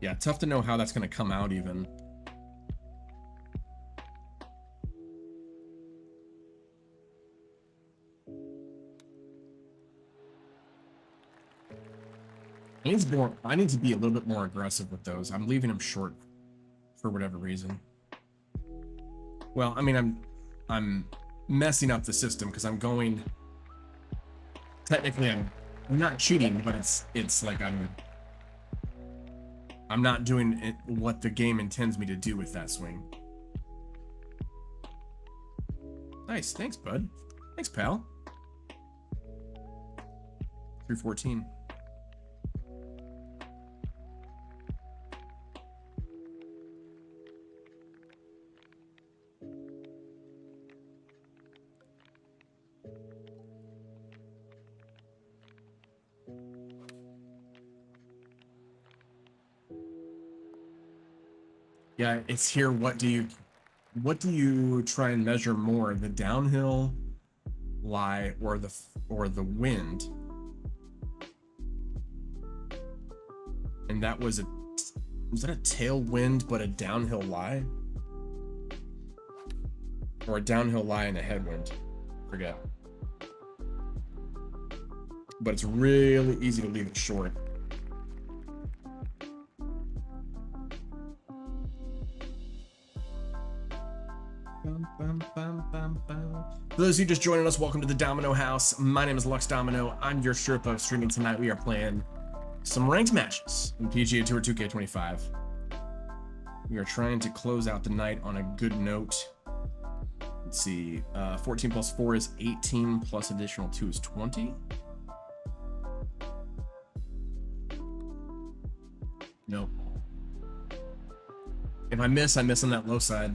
Yeah, tough to know how that's going to come out even. I need to be a little bit more aggressive with those. I'm leaving them short for whatever reason. Well, I mean, I'm messing up the system because I'm going. Technically, I'm not cheating, but it's like I'm not doing it, what the game intends me to do with that swing. Nice, thanks, bud. Thanks, pal. 314. Yeah, it's here. What do you try and measure more, the downhill lie or the wind? And that was that a tailwind but a downhill lie? Or a downhill lie and a headwind? Forget. But it's really easy to leave it short. For those of you just joining us, welcome to the Domino House. My name is Lux Domino. I'm your Sherpa. Streaming tonight, we are playing some ranked matches in PGA Tour 2K25. We are trying to close out the night on a good note. Let's see, 14 plus 4 is 18, plus additional 2 is 20. If I miss on that low side.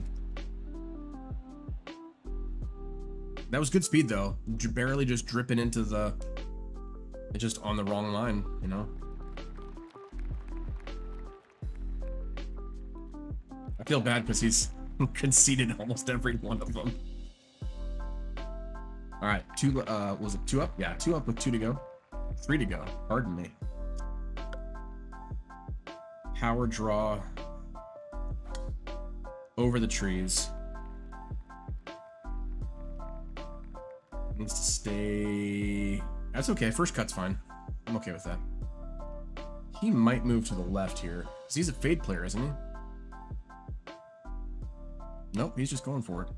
That was good speed though. Barely just dripping into the... It's just on the wrong line, you know? I feel bad because he's conceded almost every one of them. All right, was it 2 up? Yeah, 2 up with 2 to go. 3 to go, pardon me. Power draw over the trees. Needs to stay. That's okay. First cut's fine. I'm okay with that. He might move to the left here because he's a fade player, isn't he? Nope, he's just going for it.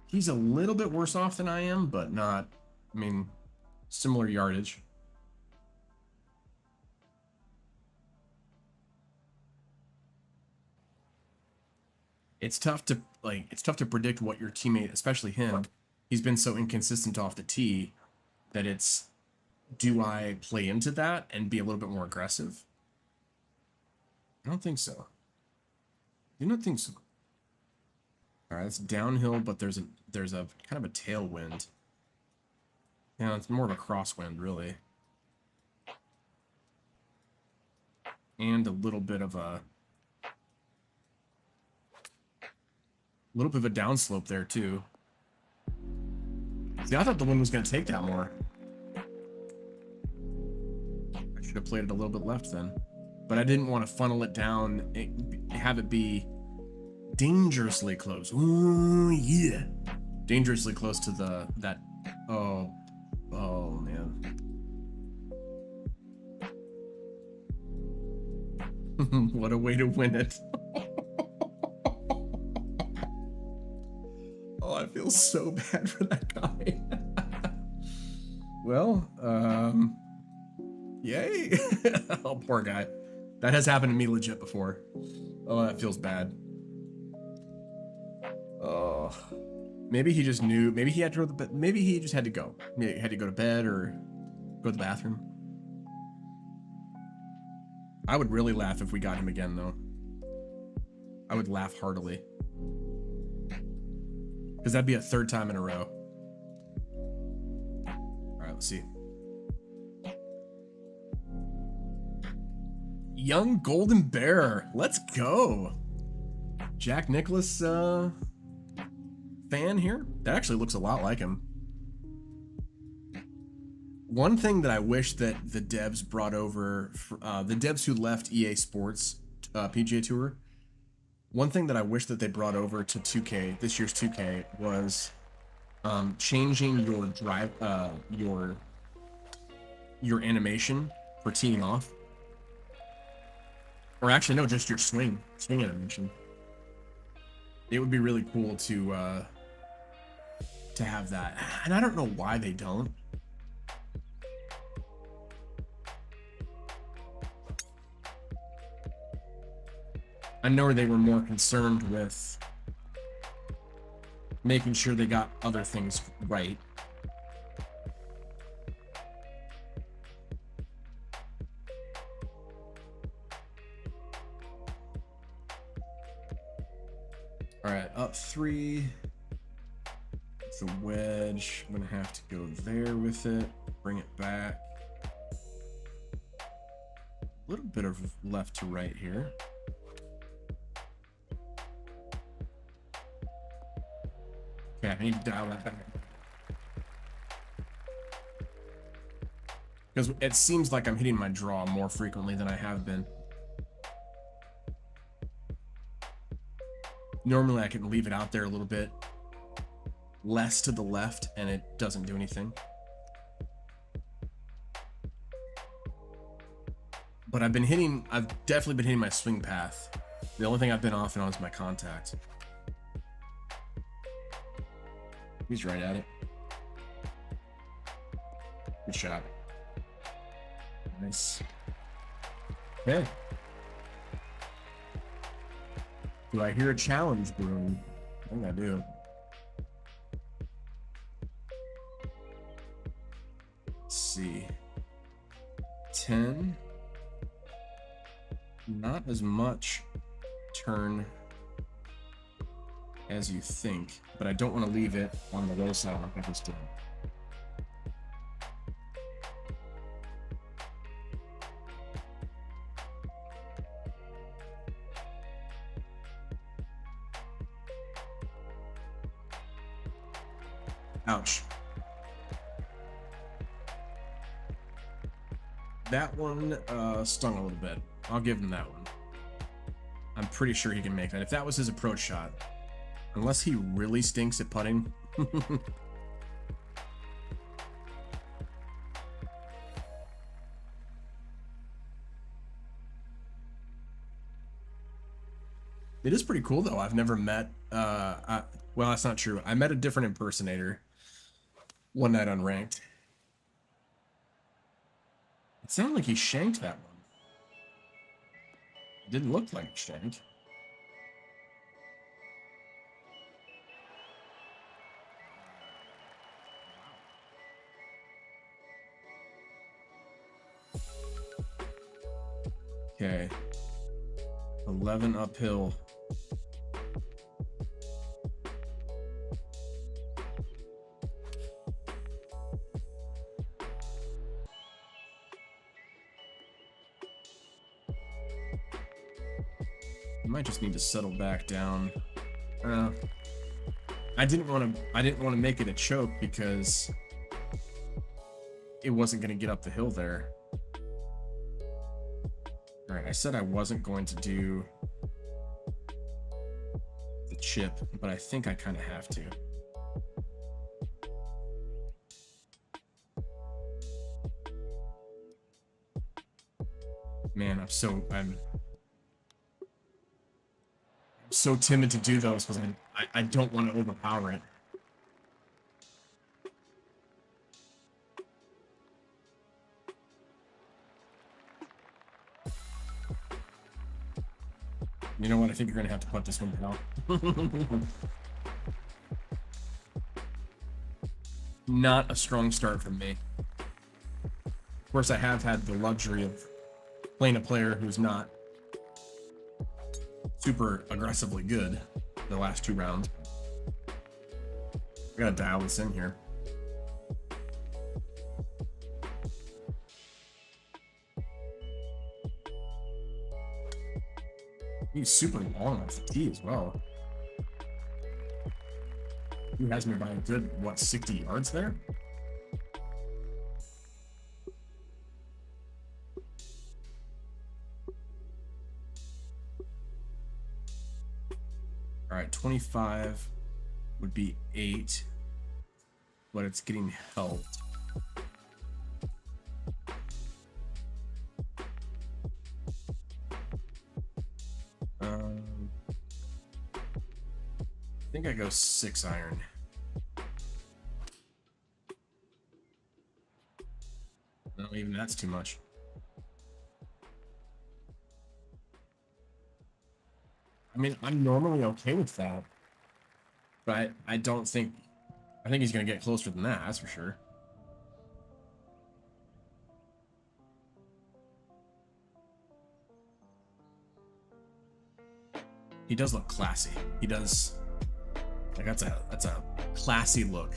He's a little bit worse off than I am, but not, I mean, similar yardage. It's tough to predict what your teammate, especially him, he's been so inconsistent off the tee that it's, do I play into that and be a little bit more aggressive? I don't think so. I do not think so. All right, it's downhill, but there's a kind of a tailwind. Yeah, it's more of a crosswind, really. And a little bit of a downslope there too. See, I thought the wind was going to take that more. I should have played it a little bit left then, but I didn't want to funnel it down and have it be dangerously close. Ooh, yeah. Dangerously close to that. Oh man. What a way to win it. Oh, I feel so bad for that guy. Well, yay. Oh, poor guy. That has happened to me legit before. Oh, that feels bad. Oh, maybe he just knew. Maybe he had to go to bed. Maybe he just had to go. Maybe he had to go to bed or go to the bathroom. I would really laugh if we got him again, though. I would laugh heartily. Because that'd be a 3rd time in a row. All right, let's see. Young Golden Bear. Let's go. Jack Nicklaus fan here. That actually looks a lot like him. One thing that I wish that the devs brought over, the devs who left EA Sports PGA Tour, one thing that I wish that they brought over to 2K, this year's 2K, was changing your drive, your animation for teeing off. Or actually, no, just your swing animation. It would be really cool to have that, and I don't know why they don't. I know they were more concerned with making sure they got other things right. All right, up 3. It's a wedge. I'm gonna have to go there with it. Bring it back. A little bit of left to right here. Okay, I need to dial that back. Because it seems like I'm hitting my draw more frequently than I have been. Normally I can leave it out there a little bit less to the left and it doesn't do anything. But I've definitely been hitting my swing path. The only thing I've been off and on is my contact. He's right at it. Good shot. Nice. Okay. Do I hear a challenge brewing? I think I do. 10. Not as much turn as you think, but I don't want to leave it on the low side like I just did. Ouch. That one stung a little bit. I'll give him that one. I'm pretty sure he can make that. If that was his approach shot, unless he really stinks at putting. It is pretty cool though. I've never met well, that's not true. I met a different impersonator one night on Ranked. It sounded like he shanked that one. It didn't look like a shank. Okay. 11 uphill. I might just need to settle back down. I didn't want to make it a choke because it wasn't going to get up the hill there. All right, I said I wasn't going to do the chip, but I think I kind of have to. Man, I'm so timid to do those because I don't want to overpower it. You know what? I think you're gonna have to put this one down. Not a strong start from me. Of course, I have had the luxury of playing a player who's not super aggressively good the last 2 rounds. I gotta dial this in here. He's super long off the tee as well. He has me by a good, what, 60 yards there? All right, 25 would be 8, but it's getting helped. I think I go 6 iron. No, even that's too much. I mean, I'm normally okay with that, but I don't think, I think he's going to get closer than that, that's for sure. He does look classy. He does, like, that's a classy look.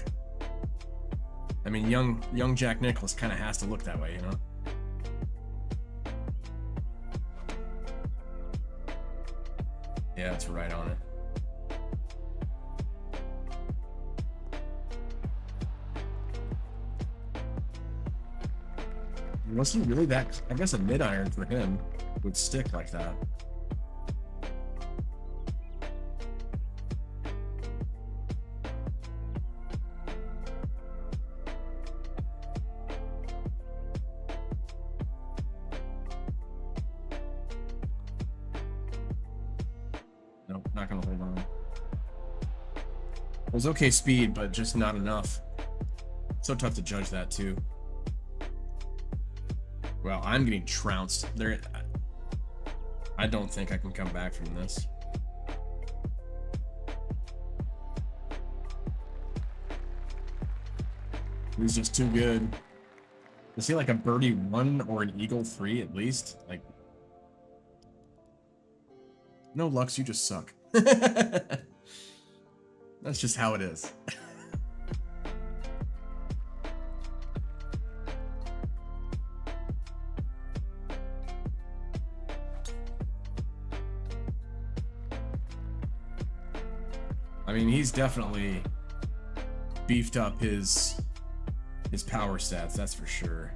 I mean, young Jack Nicklaus kind of has to look that way, you know? Yeah, it's right on it. Wasn't really that, I guess a mid iron for him would stick like that. Nope, not gonna hold on. It was okay speed, but just not enough. So tough to judge that too. Well, I'm getting trounced. There, I don't think I can come back from this. He's just too good. Is he like a birdie 1 or an eagle 3 at least? Like, no, Lux, you just suck. That's just how it is. I mean, he's definitely beefed up his power stats, that's for sure.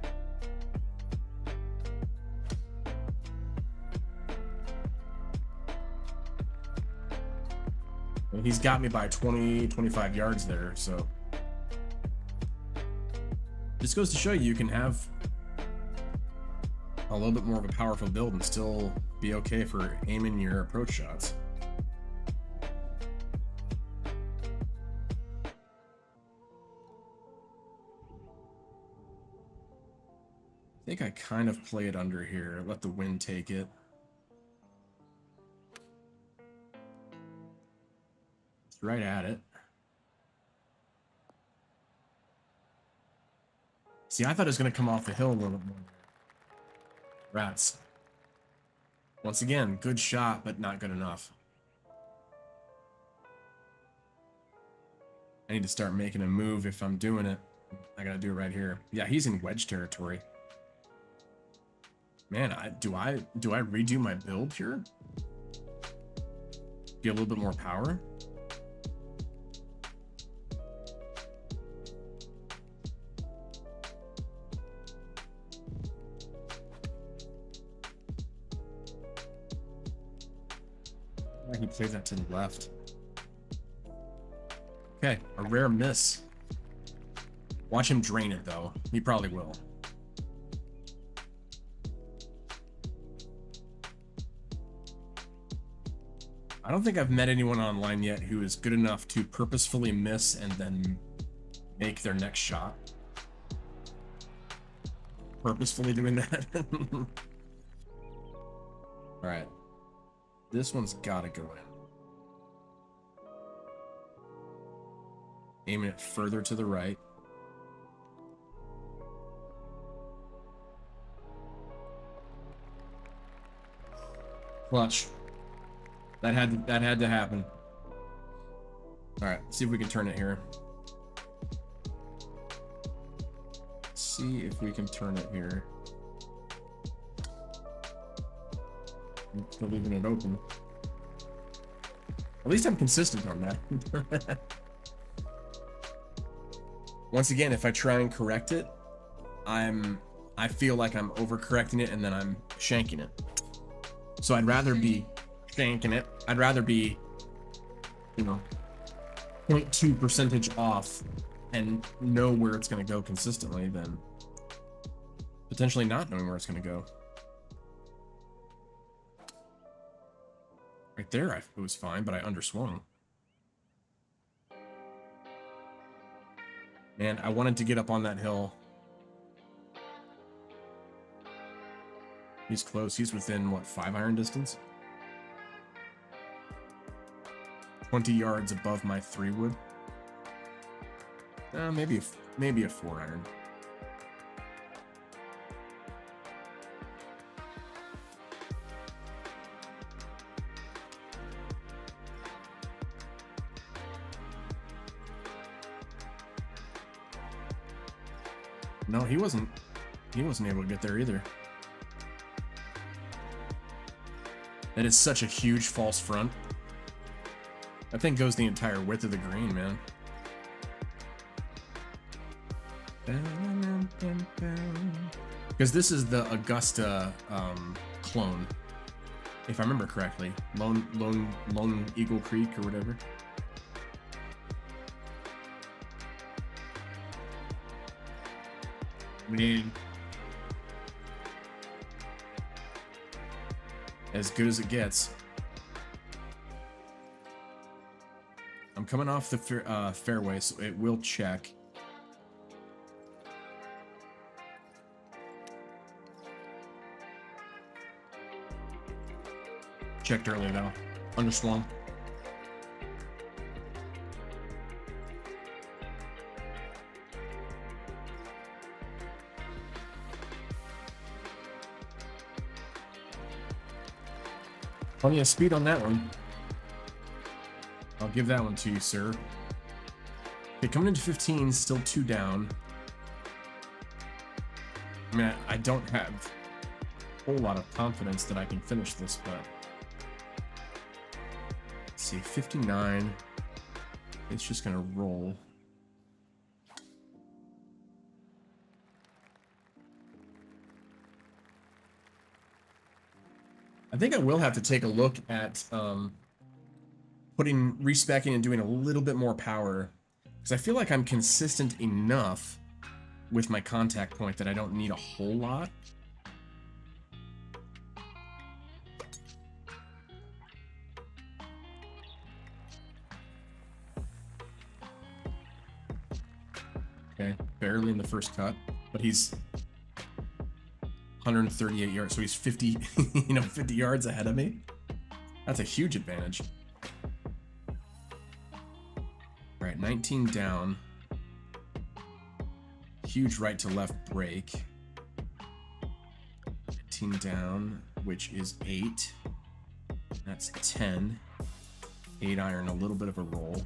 And he's got me by 20, 25 yards there, so just goes to show you can have a little bit more of a powerful build and still be okay for aiming your approach shots. I think I kind of play it under here, let the wind take it. It's right at it. See, I thought it was going to come off the hill a little bit more. Rats. Once again, good shot, but not good enough. I need to start making a move if I'm doing it. I gotta do it right here. Yeah, he's in wedge territory. Man, do I redo my build here? Get a little bit more power? He plays that to the left. Okay, a rare miss. Watch him drain it, though. He probably will. I don't think I've met anyone online yet who is good enough to purposefully miss and then make their next shot. Purposefully doing that. All right. This one's gotta go in. Aiming it further to the right. Clutch. That had to happen. All right, see if we can turn it here. See if we can turn it here. I'm still leaving it open. At least I'm consistent on that. Once again, if I try and correct it, I feel like I'm overcorrecting it and then I'm shanking it. So I'd rather be shanking it. I'd rather be, 0.2 percentage off and know where it's going to go consistently than potentially not knowing where it's going to go. Right there, it was fine, but I underswung. Man, I wanted to get up on that hill. He's close. He's within, what, 5-iron distance? 20 yards above my 3-wood. Maybe a 4-iron. No, he wasn't able to get there either. That is such a huge false front. That thing goes the entire width of the green, man. Because this is the Augusta clone, if I remember correctly. Lone Eagle Creek or whatever. Man. As good as it gets. I'm coming off the fairway, so it will check. Checked early though. Underswung. Plenty of speed on that one. I'll give that one to you, sir. Okay, coming into 15, still 2 down. I mean, I don't have a whole lot of confidence that I can finish this, but... Let's see, 59. It's just gonna roll. I think I will have to take a look at respecking and doing a little bit more power, because I feel like I'm consistent enough with my contact point that I don't need a whole lot. Okay, barely in the first cut, but he's 138 yards, so he's 50, 50 yards ahead of me. That's a huge advantage. All right, 19 down. Huge right to left break. 19 down, which is 8. That's 10. 8 iron, a little bit of a roll.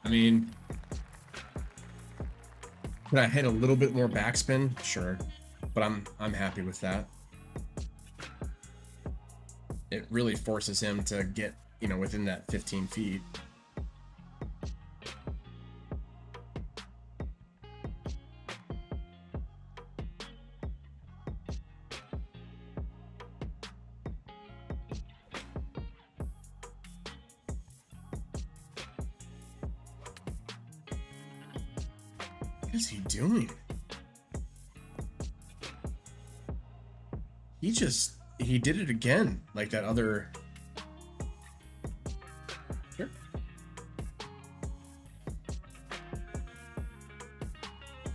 I mean, could I hit a little bit more backspin? Sure, but I'm happy with that. It really forces him to get, within that 15 feet. What is he doing? He did it again, like that other... Sure.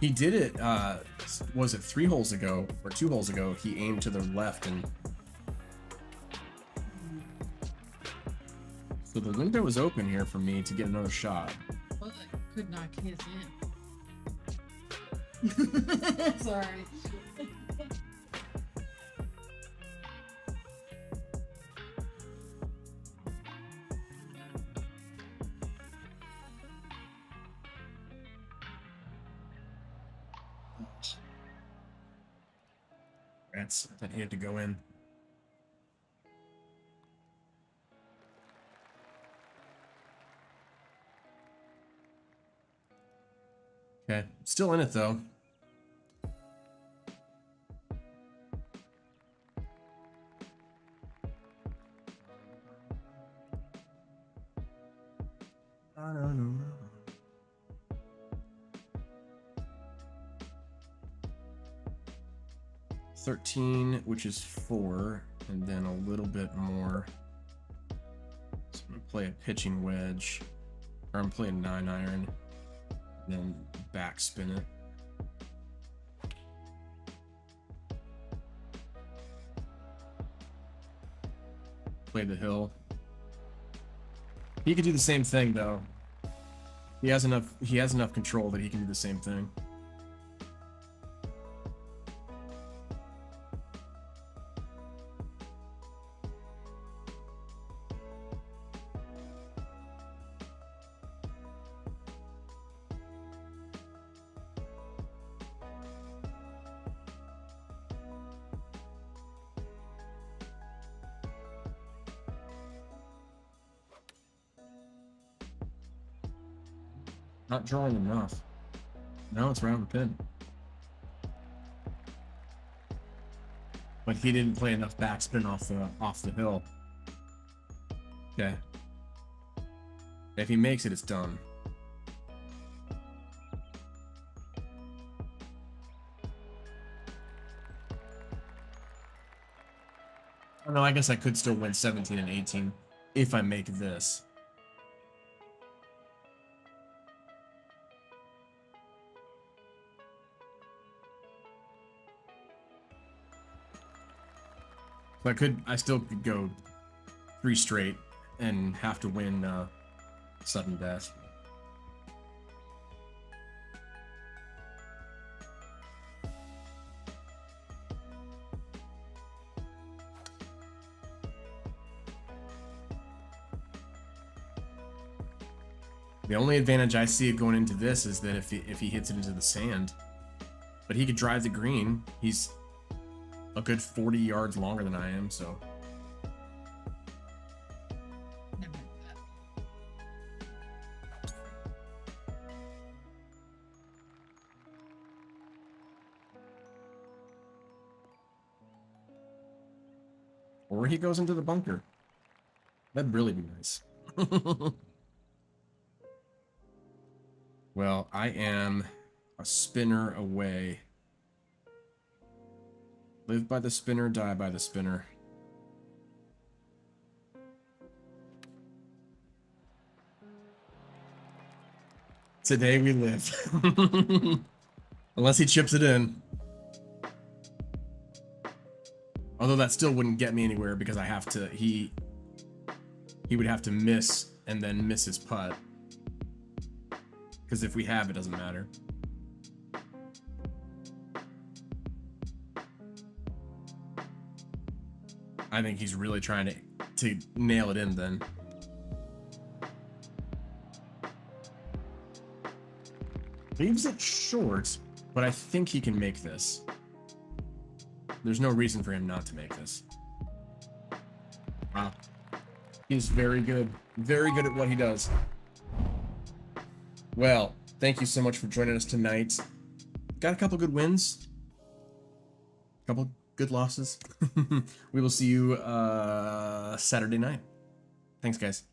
He did it, was it 3 holes ago, or 2 holes ago, he aimed to the left and... So the window was open here for me to get another shot. Well, I could knock his in. Sorry. That needed to go in. Okay, still in it though. I don't know. 13, which is 4, and then a little bit more. So I'm gonna play a pitching wedge, or I'm playing 9 iron, then backspin it. Play the hill. He could do the same thing though. He has enough control that he can do the same thing. Not drawing enough. Now it's round the pin. But he didn't play enough backspin off the hill. Okay. If he makes it, it's done. Oh no, I guess I could still win 17 and 18 if I make this. So I still could go 3 straight and have to win sudden death. The only advantage I see going into this is that if he hits it into the sand, but he could drive the green. He's a good 40 yards longer than I am, so. Never mind that. Or he goes into the bunker. That'd really be nice. Well, I am a spinner away. Live by the spinner, die by the spinner. Today we live. Unless he chips it in. Although that still wouldn't get me anywhere because I have to, he would have to miss and then miss his putt. Because if we have, it doesn't matter. I think he's really trying to nail it in then. Leaves it short, but I think he can make this. There's no reason for him not to make this. Wow. He's very good. Very good at what he does. Well, thank you so much for joining us tonight. Got a couple good wins. A couple good losses. We will see you Saturday night. Thanks, guys.